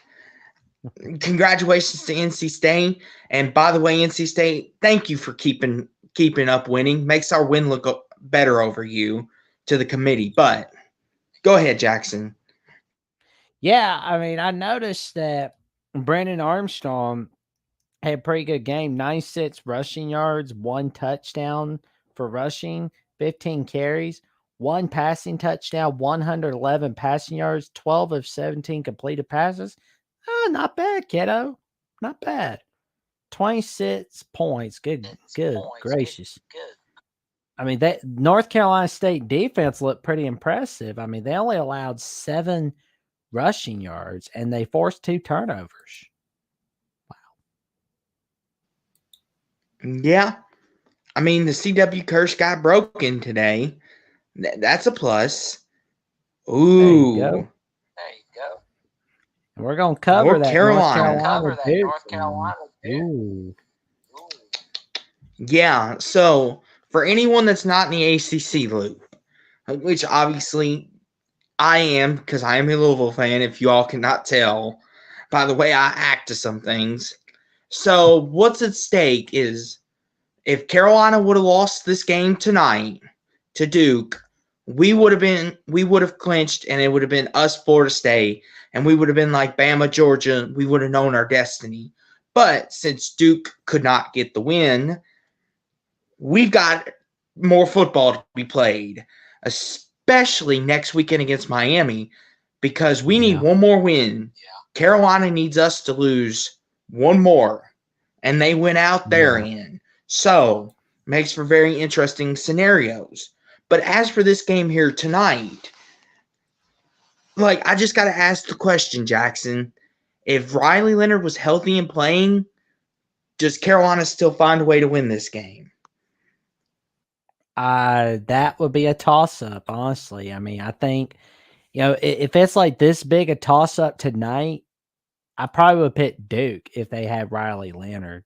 Congratulations to NC State. And by the way, NC State, thank you for keeping up winning. Makes our win look better over you to the committee. But go ahead, Jackson. Yeah, I mean, I noticed that Brandon Armstrong had a pretty good game. 96 rushing yards, 1 touchdown for rushing, 15 carries, 1 passing touchdown, 111 passing yards, 12 of 17 completed passes. Oh, not bad, kiddo. Not bad. 26 points. Good gracious. I mean, that North Carolina State defense looked pretty impressive. I mean, they only allowed 7 rushing yards and they forced 2 turnovers. Yeah. I mean, the CW curse got broken today. That's a plus. Ooh. There you go. We're going to cover North that Carolina. North Carolina. Ooh. Yeah, so for anyone that's not in the ACC loop, which obviously I am because I am a Louisville fan, if you all cannot tell by the way I act to some things. So what's at stake is if Carolina would have lost this game tonight to Duke, we would have clinched, and it would have been us, Florida State, and we would have been like Bama, Georgia. We would have known our destiny. But since Duke could not get the win, we've got more football to be played, especially next weekend against Miami, because we need one more win. Carolina needs us to lose one more, and they went out therein. So, makes for very interesting scenarios. But as for this game here tonight, like, I just got to ask the question, Jackson. If Riley Leonard was healthy and playing, does Carolina still find a way to win this game? That would be a toss-up, honestly. I mean, I think, if it's like this big a toss-up tonight, I probably would pick Duke if they had Riley Leonard.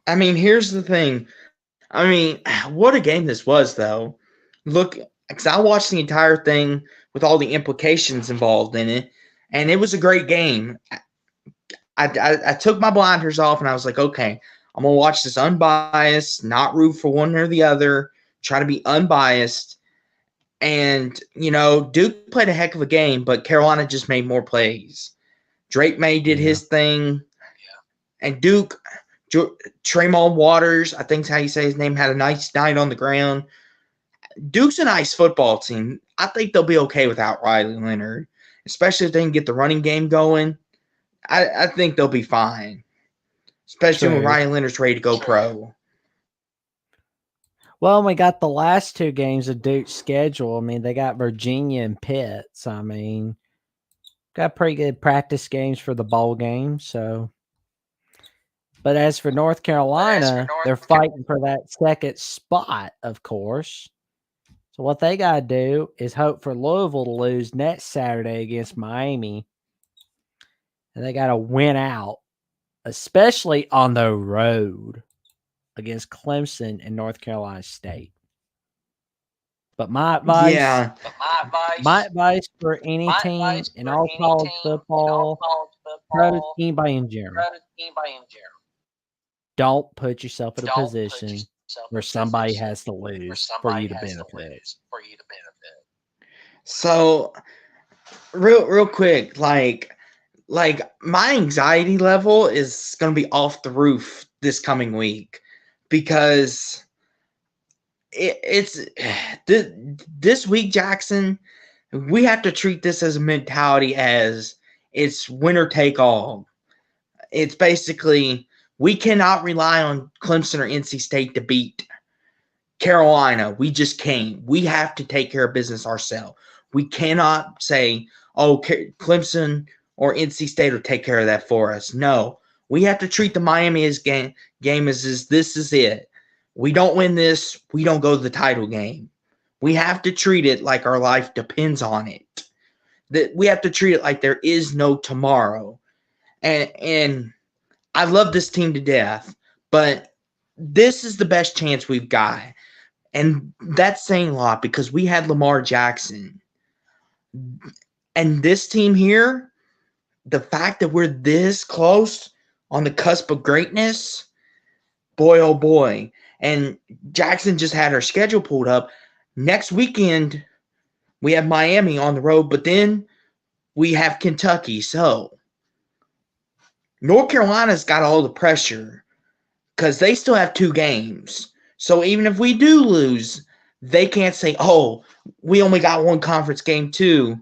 I mean, here's the thing. I mean, what a game this was, though. Look, because I watched the entire thing with all the implications involved in it, and it was a great game. I took my blinders off, and I was like, okay, I'm going to watch this unbiased, not root for one or the other, try to be unbiased. And, Duke played a heck of a game, but Carolina just made more plays. Drake May did his thing. And Duke, Tremont Waters, I think is how you say his name, had a nice night on the ground. Duke's a nice football team. I think they'll be okay without Riley Leonard, especially if they can get the running game going. I think they'll be fine, especially when Riley Leonard's ready to go pro. Well, we got the last two games of Duke's schedule. I mean, they got Virginia and Pitt. So, I mean, got pretty good practice games for the bowl game. So, but as for North Carolina, they're fighting for that second spot, of course. So what they got to do is hope for Louisville to lose next Saturday against Miami. And they got to win out, especially on the road against Clemson and North Carolina State. But my advice for any team in all college football, pros, anybody in general, don't put yourself in a position where somebody has to lose for you to benefit. So, real quick, like my anxiety level is going to be off the roof this coming week because it's this week, Jackson. We have to treat this as a mentality as it's winner take all. It's basically we cannot rely on Clemson or NC State to beat Carolina. We just can't. We have to take care of business ourselves. We cannot say, oh, Clemson or NC State will take care of that for us. No, we have to treat the Miami game as this is it. We don't win this, we don't go to the title game. We have to treat it like our life depends on it. That we have to treat it like there is no tomorrow. And I love this team to death, but this is the best chance we've got. And that's saying a lot because we had Lamar Jackson. And this team here, the fact that we're this close on the cusp of greatness, boy, oh boy. And Jackson just had her schedule pulled up. Next weekend, we have Miami on the road, but then we have Kentucky. So, North Carolina's got all the pressure because they still have 2 games. So, even if we do lose, they can't say, oh, we only got 1 conference game too.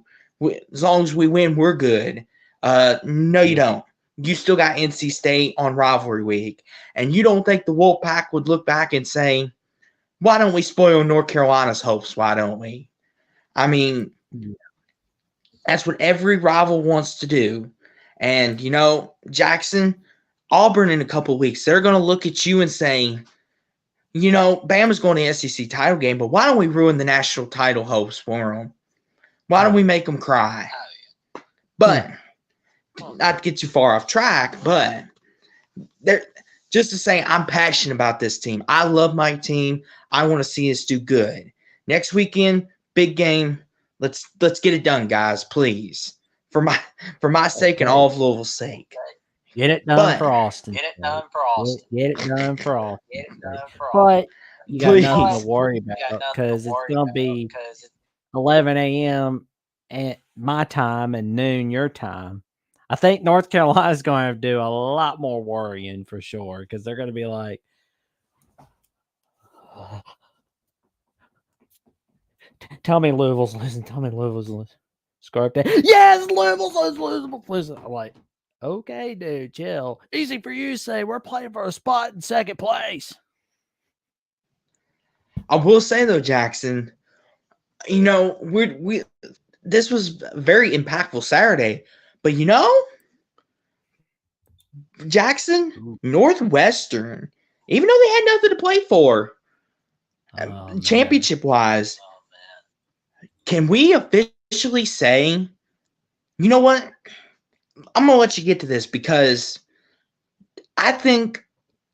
As long as we win, we're good. No, you don't. You still got NC State on rivalry week. And you don't think the Wolfpack would look back and say, why don't we spoil North Carolina's hopes? Why don't we? I mean, that's what every rival wants to do. And, Jackson, Auburn in a couple of weeks, they're going to look at you and say, Bama's going to the SEC title game, but why don't we ruin the national title hopes for them? Why don't we make them cry? But not to get too far off track, but just to say I'm passionate about this team. I love my team. I want to see us do good. Next weekend, big game. Let's get it done, guys, please. For my sake and all of Louisville's sake. Get it done for Austin. Get it done for Austin. But you got nothing to Please. worry about because it's gonna be 11 a.m. at my time and noon your time. I think North Carolina's going to have to do a lot more worrying for sure because they're going to be like, tell me Louisville's losing. Tell me Louisville's losing. Score up there. Yes, Louisville's losing. I'm like, okay, dude, chill. Easy for you to say. We're playing for a spot in second place. I will say though, Jackson, we this was a very impactful Saturday, but Jackson, Northwestern, even though they had nothing to play for, championship wise, can we officially say, you know what? I'm gonna let you get to this because I think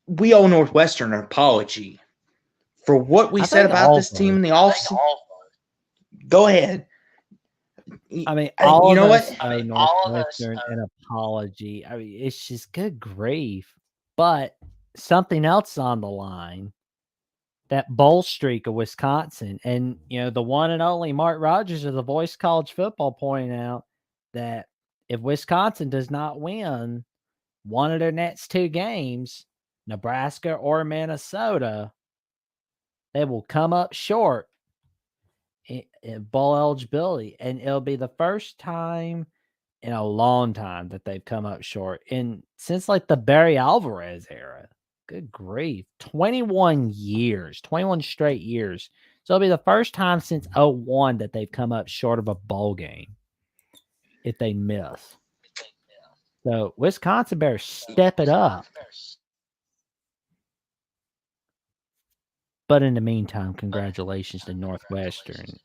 we owe Northwestern an apology for what we said about this team in the offseason. Go ahead. I mean, all of us owe Northwestern an apology. I mean, it's just good grief. But something else on the line. That bowl streak of Wisconsin. And, the one and only Mark Rogers of the Voice College Football pointing out that if Wisconsin does not win one of their next two games, Nebraska or Minnesota, they will come up short in bowl eligibility. And it'll be the first time in a long time that they've come up short since like the Barry Alvarez era. Good grief. 21 years, 21 straight years. So it'll be the first time since 01 that they've come up short of a bowl game if they miss. So Wisconsin better step it up. But in the meantime, congratulations to Northwestern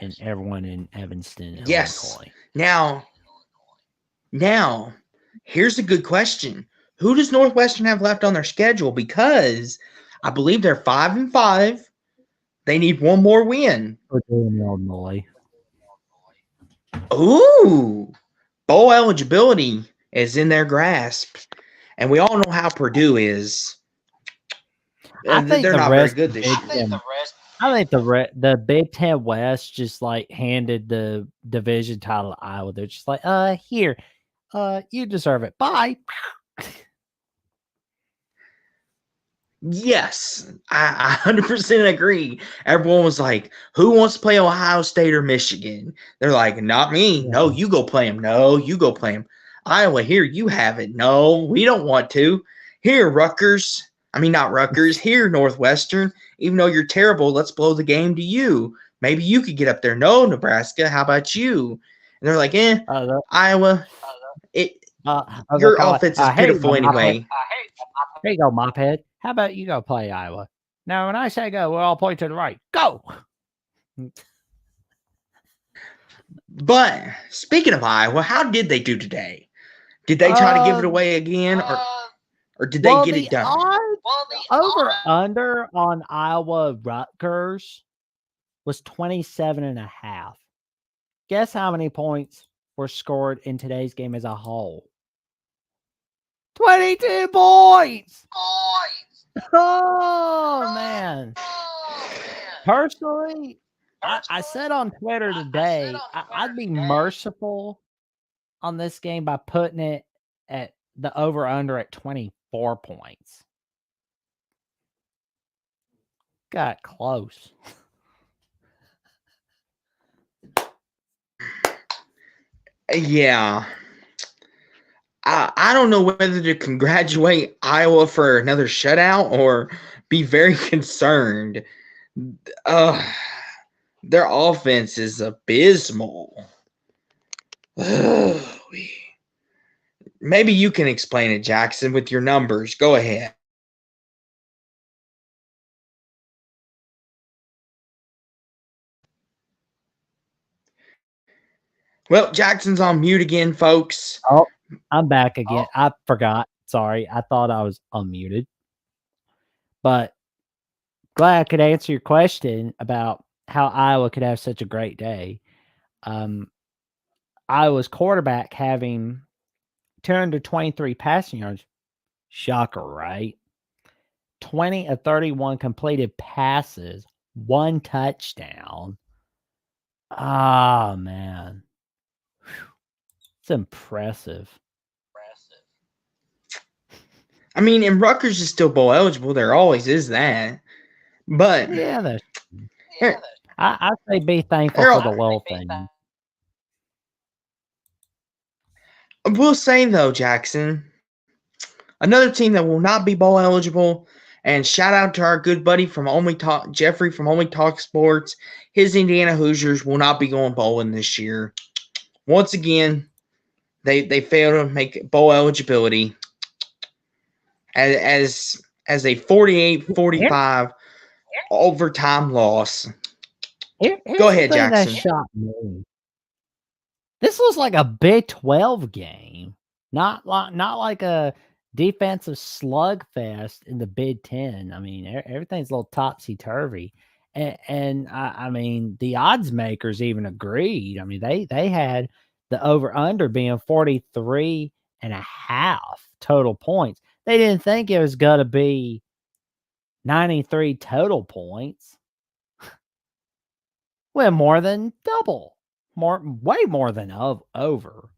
and everyone in Evanston, yes. Illinois. Now, here's a good question. Who does Northwestern have left on their schedule? Because I believe they're 5-5. They need one more win. Illinois. Ooh, bowl eligibility is in their grasp, and we all know how Purdue is. I think they're not very good this year. I think the Big Ten West just like handed the division title to Iowa. They're just like, here, you deserve it. Bye. Yes, I 100% agree. Everyone was like, who wants to play Ohio State or Michigan? They're like, not me. Yeah. No, you go play them. No, you go play them. Iowa, here, you have it. No, we don't want to. Here, Rutgers. I mean, not Rutgers. Here, Northwestern. Even though you're terrible, let's blow the game to you. Maybe you could get up there. No, Nebraska. How about you? And they're like, Iowa. Your offense is pitiful anyway. There you go, mophead. How about you go play Iowa? Now, when I say go, we'll all point to the right. Go! But speaking of Iowa, how did they do today? Did they try to give it away again, or did they get it done? Over-under on Iowa Rutgers was 27.5. Guess how many points were scored in today's game as a whole? 22 points! Oh, man. Personally, I said on Twitter today, I'd be merciful on this game by putting it at the over-under at 24 points. Got close. Yeah. I don't know whether to congratulate Iowa for another shutout or be very concerned. Their offense is abysmal. Maybe you can explain it, Jackson, with your numbers. Go ahead. Well, Jackson's on mute again, folks. Oh, I'm back again. I forgot. Sorry. I thought I was unmuted. But glad I could answer your question about how Iowa could have such a great day. Iowa's quarterback having 223 passing yards. Shocker, right? 20 of 31 completed passes, 1 touchdown. Ah, man. It's impressive. I mean, and Rutgers is still bowl eligible. There always is that. But Yeah, that's here, I say be thankful Errol, for the little thing. I will say though, Jackson, another team that will not be bowl eligible, and shout out to our good buddy from Only Talk, Jeffrey from Only Talk Sports. His Indiana Hoosiers will not be going bowling this year. Once again, they failed to make bowl eligibility as a 48-45 overtime loss. Here's Go ahead, the thing that Jackson. shocked me. This was like a Big 12 game, not like a defensive slugfest in the Big 10. I mean, everything's a little topsy turvy, and I mean, the odds makers even agreed. I mean, they had the over under being 43 and a half total points. They didn't think it was going to be 93 total points. Well, more than double. Way more than over.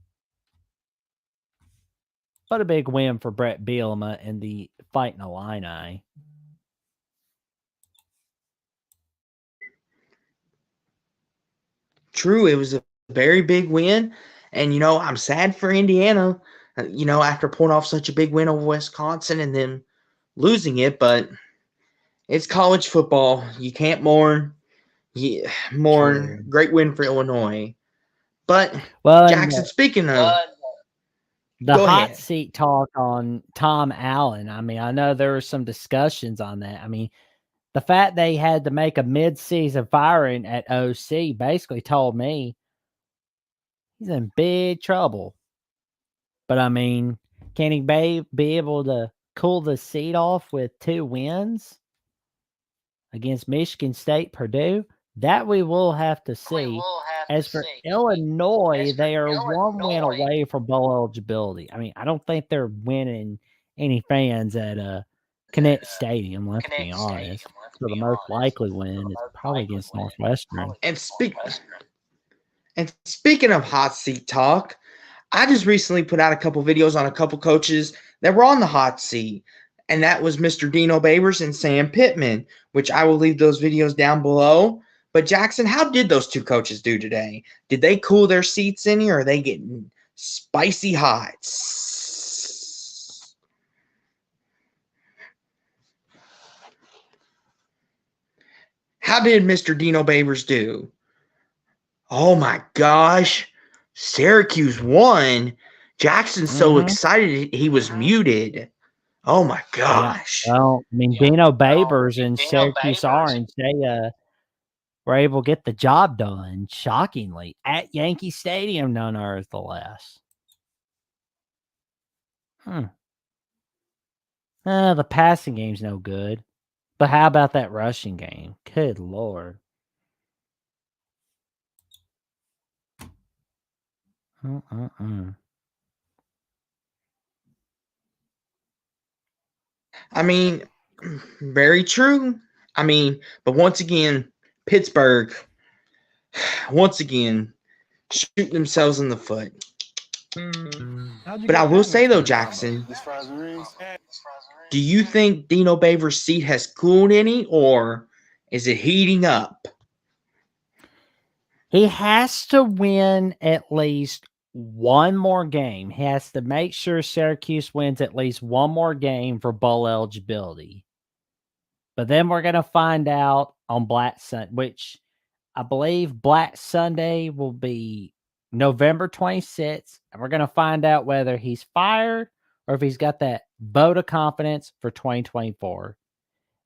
But a big win for Brett Bielema and the Fighting Illini. True, it was a very big win. And, I'm sad for Indiana, after pulling off such a big win over Wisconsin and then losing it. But it's college football. You can't mourn. True. Great win for Illinois. But, Well, Jackson, speaking of the go hot ahead. seat talk on Tom Allen. I mean, I know there were some discussions on that. I mean, the fact they had to make a mid-season firing at OC basically told me he's in big trouble. But I mean, can he be able to cool the seat off with 2 wins against Michigan State, Purdue? That we will have to see. As for Illinois, they are 1 win away from bowl eligibility. I mean, I don't think they're winning any fans at Connect Stadium, let's be honest. So the most likely win is probably against Northwestern. And speaking of hot seat talk, I just recently put out a couple videos on a couple coaches that were on the hot seat, and that was Mr. Dino Babers and Sam Pittman, which I will leave those videos down below. But Jackson, how did those 2 coaches do today? Did they cool their seats any, or are they getting spicy hot? How did Mr. Dino Babers do? Oh my gosh. Syracuse won. Jackson's so excited he was muted. Oh my gosh. Yeah. Well, I mean, Dino Babers and Syracuse Orange, they were able to get the job done, shockingly, at Yankee Stadium, none other the less. The passing game's no good. But how about that rushing game? Good Lord. I mean, very true. I mean, but once again, Pittsburgh, once again, shooting themselves in the foot. But I will say, though, Jackson, do you think Dino Babers' seat has cooled any, or is it heating up? He has to win at least 1 more game. He has to make sure Syracuse wins at least 1 more game for bowl eligibility. But then we're going to find out on Black Sunday, which I believe Black Sunday will be November 26th. And we're going to find out whether he's fired or if he's got that vote of confidence for 2024.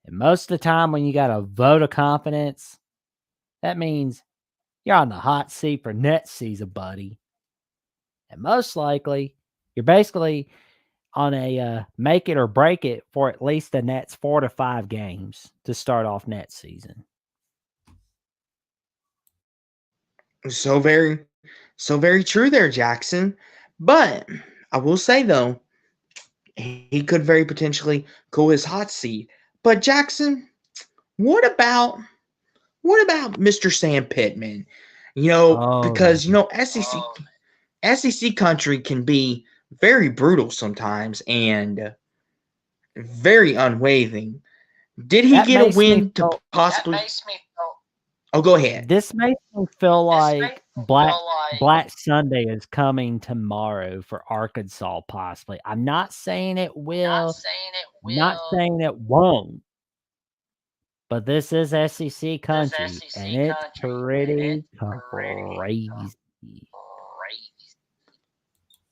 And most of the time when you got a vote of confidence, that means you're on the hot seat for next season, buddy. And most likely, you're basically on a make it or break it for at least the next 4 to 5 games to start off next season. So very true there, Jackson. But I will say, though, he could very potentially cool his hot seat. But Jackson, what about Mr. Sam Pittman? Oh, Because SEC country can be very brutal sometimes and very unwavering. Did he that get a makes me win to feel. possibly? Oh, go ahead. This makes me feel like Black Sunday is coming tomorrow for Arkansas. Possibly. I'm not saying it will. Not saying it won't. But this is SEC country, and it's pretty crazy.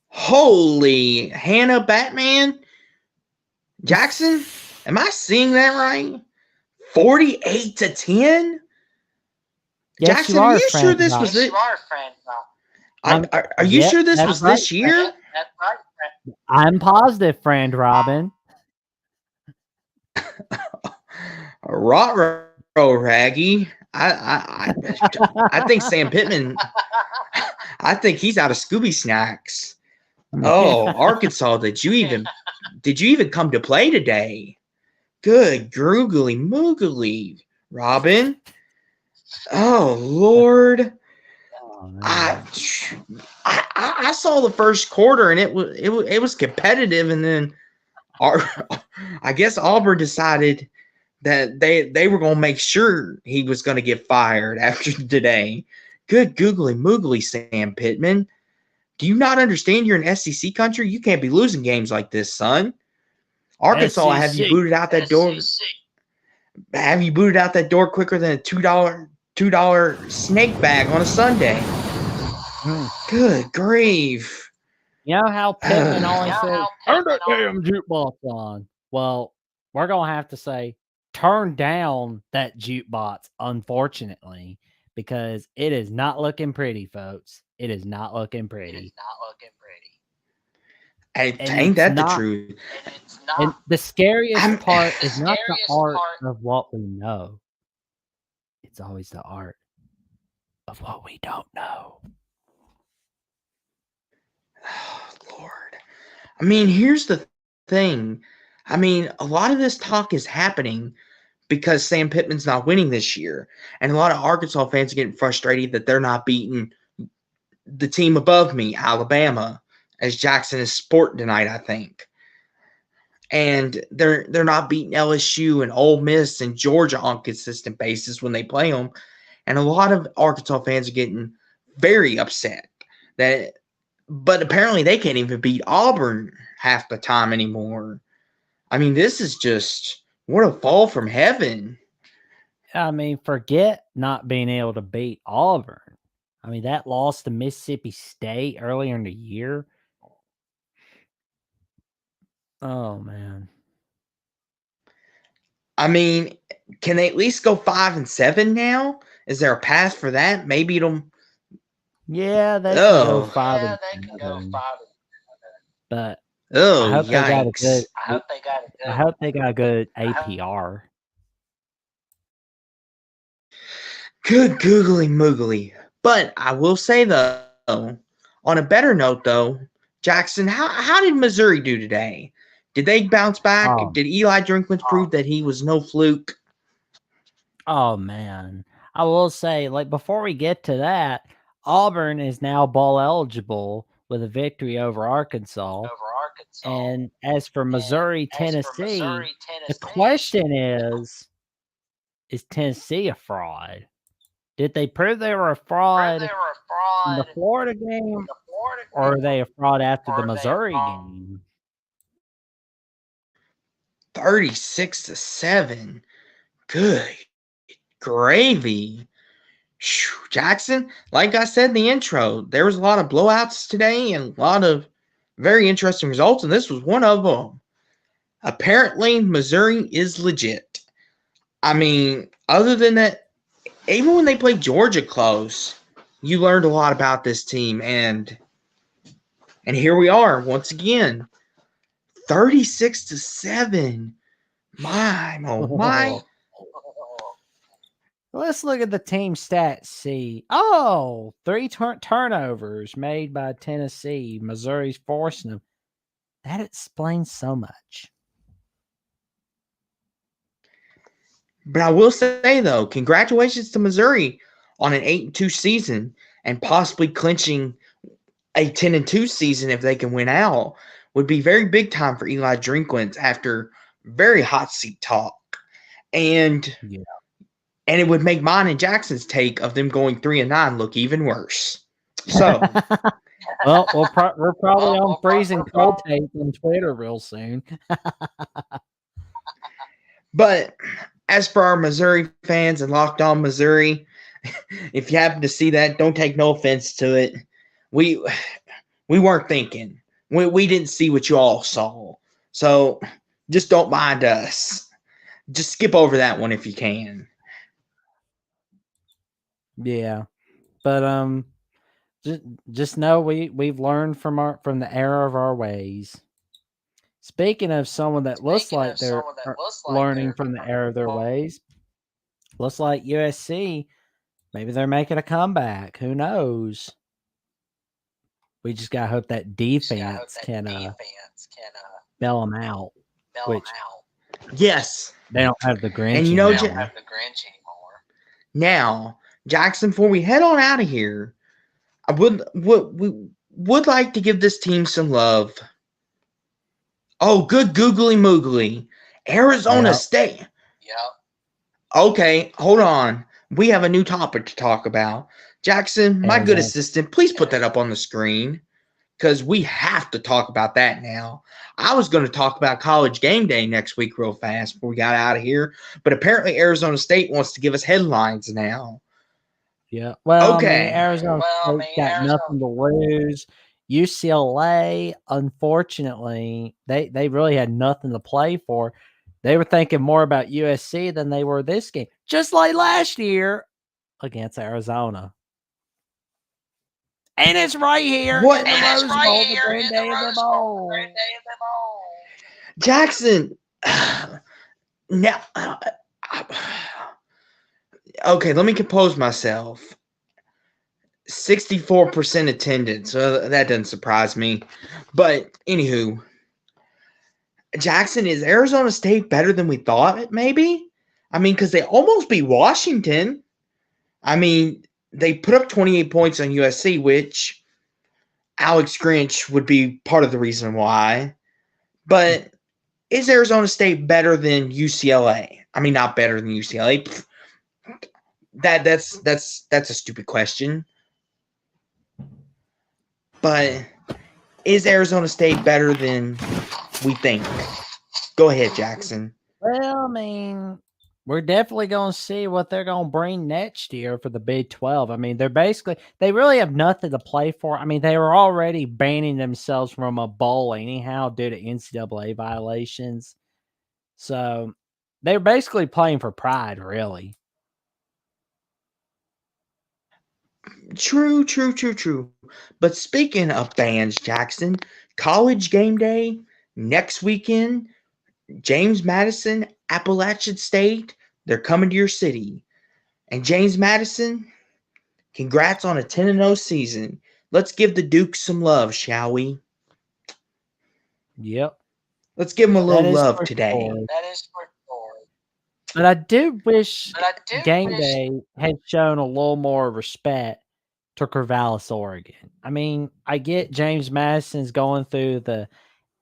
Holy Hannah Batman Jackson, am I seeing that right? 48-10. Yes, Jackson, you are are, you sure friend. this was it? Are you Yep, sure this that's was right. this year? I'm positive, friend Robin. Rot Raggy. I think Sam Pittman. I think he's out of Scooby Snacks. Oh, Arkansas! Did you even come to play today? Good groogly moogly, Robin. Oh Lord. Oh, I saw the first quarter and it was competitive, and then I guess Auburn decided that they were going to make sure he was going to get fired after today. Good googly moogly, Sam Pittman. Do you not understand you're an SEC country? You can't be losing games like this, son. Arkansas, have you booted out that door? Have you booted out that door quicker than a $2 snake bag on a Sunday? Good grief. You know how Pittman always says, turn that damn jukebox on. Well, we're going to have to say, turn down that jukebox, unfortunately, because it is not looking pretty, folks. It is not looking pretty. Ain't that the truth? And the scariest part is not the art of what we know. It's always the art of what we don't know. Oh, Lord. I mean, here's the thing. I mean, a lot of this talk is happening because Sam Pittman's not winning this year. And a lot of Arkansas fans are getting frustrated that they're not beating the team above me, Alabama, as Jackson is sporting tonight, I think. And they're not beating LSU and Ole Miss and Georgia on consistent basis when they play them. And a lot of Arkansas fans are getting very upset but apparently they can't even beat Auburn half the time anymore. I mean, this is just what a fall from heaven. I mean, forget not being able to beat Auburn. I mean, that loss to Mississippi State earlier in the year. Oh, man. I mean, can they at least go 5-7 now? Is there a path for that? Maybe it'll. Yeah, they can go 5-7. But I hope they got a good. I hope they got a good APR. Good googly moogly. But I will say though, on a better note though, Jackson, how did Missouri do today? Did they bounce back? Oh. Did Eli Drinkwitz prove that he was no fluke? Oh man. I will say, like, before we get to that, Auburn is now bowl eligible with a victory over Arkansas. And as for Missouri, Tennessee, the question is Tennessee a fraud? Did they prove they were a fraud in the Florida game, or are they a fraud after the Missouri game? 36-7. Good gravy. Jackson, like I said in the intro, there was a lot of blowouts today and a lot of very interesting results, and this was one of them. Apparently, Missouri is legit. I mean, other than that, even when they played Georgia close, you learned a lot about this team, and here we are once again, 36-7. My, oh my. Let's look at the team stats. See, oh, 3 turnovers made by Tennessee. Missouri's forcing them. That explains so much. But I will say though, congratulations to Missouri on an 8-2 season and possibly clinching a 10-2 season if they can win out. Would be very big time for Eli Drinkwitz after very hot seat talk. And Yeah. and it would make mine and Jackson's take of them going 3-9 look even worse. So Well, we're probably on freezing cold tape on Twitter real soon. but as for our Missouri fans and Locked On Missouri, if you happen to see that, don't take no offense to it. We weren't thinking. We didn't see what you all saw. So just don't mind us. Just skip over that one if you can. Yeah. But just know we've learned from the error of our ways. Speaking of someone that looks like they're learning from the error of their ways, looks like USC, maybe they're making a comeback. Who knows? We just gotta hope that defense can bail them out, which Yes. they don't have the Grinch And you know, anymore. Now, Jackson, before we head on out of here, I would like to give this team some love. Oh, good googly moogly. Arizona State. Yep. Okay, hold on. We have a new topic to talk about. Jackson, my good assistant, please put that up on the screen because we have to talk about that now. I was going to talk about College Game Day next week real fast before we got out of here, but apparently Arizona State wants to give us headlines now. Yeah. Well, Okay. Arizona State's got nothing to lose. UCLA, unfortunately, they really had nothing to play for. They were thinking more about USC than they were this game, just like last year against Arizona. And it's right here in the Rose Bowl, the grand day of the bowl. Jackson, now, okay, let me compose myself. 64% attendance, so that doesn't surprise me. But anywho, Jackson, is Arizona State better than we thought? Maybe. I mean, because they almost beat Washington. I mean, they put up 28 points on USC, which Alex Grinch would be part of the reason why. But is Arizona State better than UCLA? I mean, not better than UCLA. That's a stupid question. But is Arizona State better than we think? Go ahead, Jackson. Well, I mean, we're definitely going to see what they're going to bring next year for the Big 12. I mean, they really have nothing to play for. I mean, they were already banning themselves from a bowl anyhow due to NCAA violations. So they're basically playing for pride, really. True. But speaking of bans, Jackson, College Game Day next weekend, James Madison, Appalachian State, they're coming to your city. And James Madison, congrats on a 10-0 season. Let's give the Dukes some love, shall we? Yep. Let's give them a little love today. That is for sure. But I do wish Game Day had shown a little more respect to Corvallis, Oregon. I mean, I get James Madison's going through the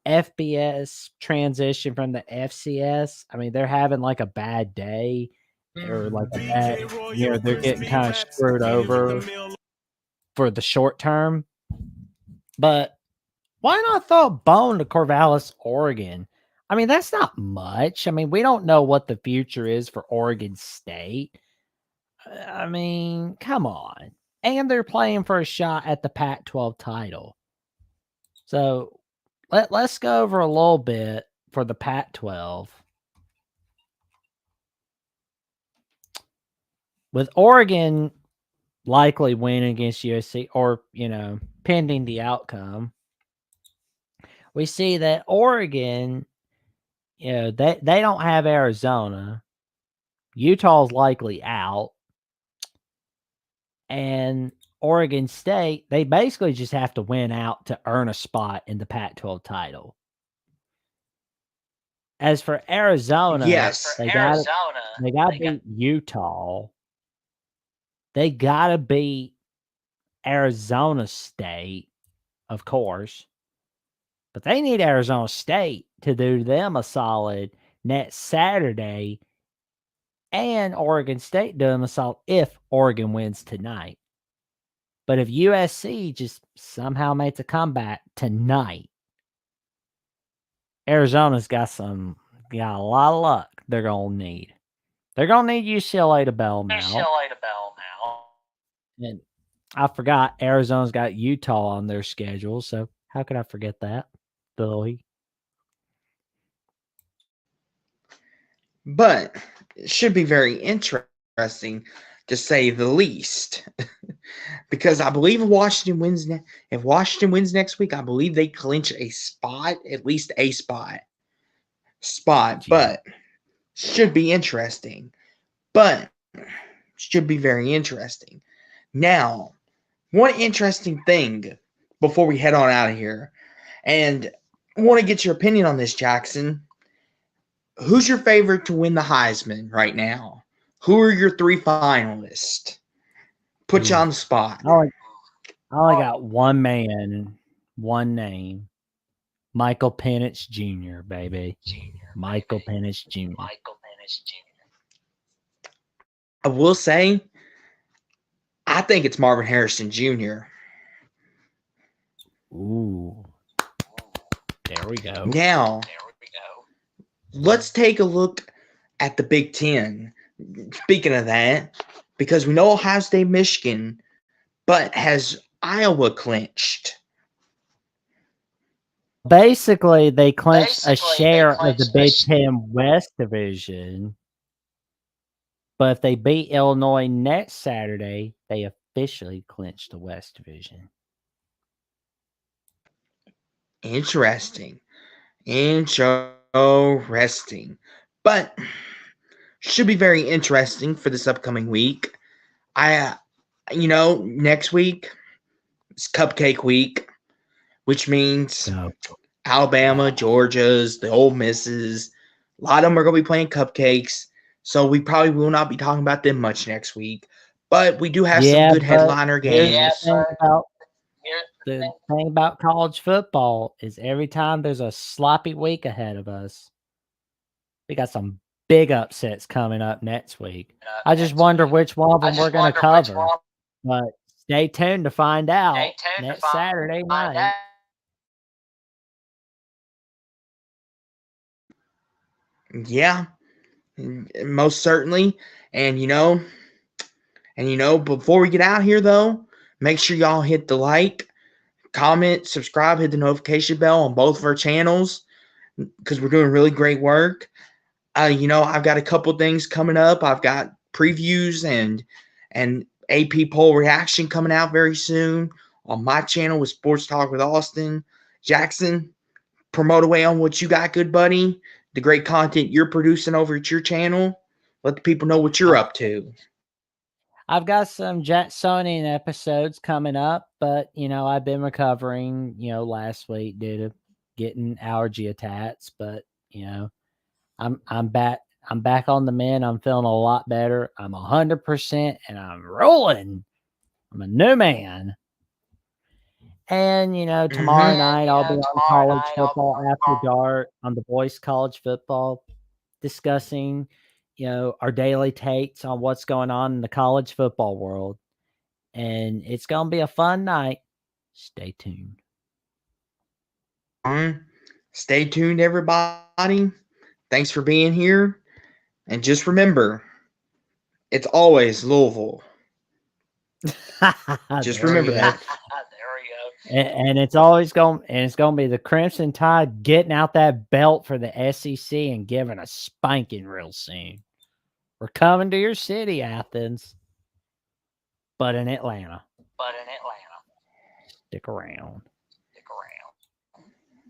FBS transition from the FCS. I mean, they're having like a bad day or like a bad, they're getting kind of screwed over for the short term. But why not throw a bone to Corvallis, Oregon? I mean, that's not much. I mean, we don't know what the future is for Oregon State. I mean, come on. And they're playing for a shot at the Pac-12 title. So let's go over a little bit for the Pac-12. With Oregon likely winning against USC or, pending the outcome, we see that Oregon, they don't have Arizona. Utah's likely out. And Oregon State, they basically just have to win out to earn a spot in the Pac-12 title. As for Arizona, Yes. they got to beat Utah. They got to beat Arizona State, of course. But they need Arizona State to do them a solid next Saturday, and Oregon State do them a solid if Oregon wins tonight. But if USC just somehow makes a comeback tonight, Arizona's got a lot of luck they're gonna need. They're gonna need UCLA to bail them out. And I forgot Arizona's got Utah on their schedule, so how could I forget that, Billy? But it should be very interesting, to say the least, because I believe if Washington wins next week, I believe they clinch a spot, at least a spot. Yeah. But should be interesting. But should be very interesting. Now, one interesting thing before we head on out of here, and I want to get your opinion on this, Jackson. Who's your favorite to win the Heisman right now? Who are your 3 finalists? Put you on the spot. I only got one man, one name. Michael Penix Jr., baby. Michael Penix Jr. I will say, I think it's Marvin Harrison Jr. Ooh. There we go. Now, let's take a look at the Big Ten. Speaking of that, because we know Ohio State, Michigan, but has Iowa clinched? Basically, they clinched a share of the Big Ten West Division. But if they beat Illinois next Saturday, they officially clinched the West Division. Interesting. But should be very interesting for this upcoming week. Next week is Cupcake Week, which means Alabama, Georgia's, the Ole Misses, a lot of them are going to be playing cupcakes. So we probably will not be talking about them much next week. But we do have some good headliner games. The thing about college football is every time there's a sloppy week ahead of us, we got some big upsets coming up next week. I just wonder which one of them we're going to cover. But stay tuned to find out next Saturday night. Yeah, most certainly. And before we get out here, though, make sure y'all hit the like, comment, subscribe, hit the notification bell on both of our channels, because we're doing really great work. I've got a couple things coming up. I've got previews and AP poll reaction coming out very soon on my channel with Sports Talk with Austin. Jackson, promote away on what you got, good buddy. The great content you're producing over at your channel. Let the people know what you're up to. I've got some Jacksonian episodes coming up, but I've been recovering, last week due to getting allergy attacks, but I'm back. I'm back on the mend. I'm feeling a lot better. I'm 100% and I'm rolling. I'm a new man. And tomorrow night I'll be on College Football After Dark on the Boys College Football, discussing our daily takes on what's going on in the college football world. And it's going to be a fun night. Stay tuned. Stay tuned, everybody. Thanks for being here. And just remember, it's always Louisville. Just remember that. And it's always going to be the Crimson Tide getting out that belt for the SEC and giving a spanking real soon. We're coming to your city, Athens, but in Atlanta. Stick around.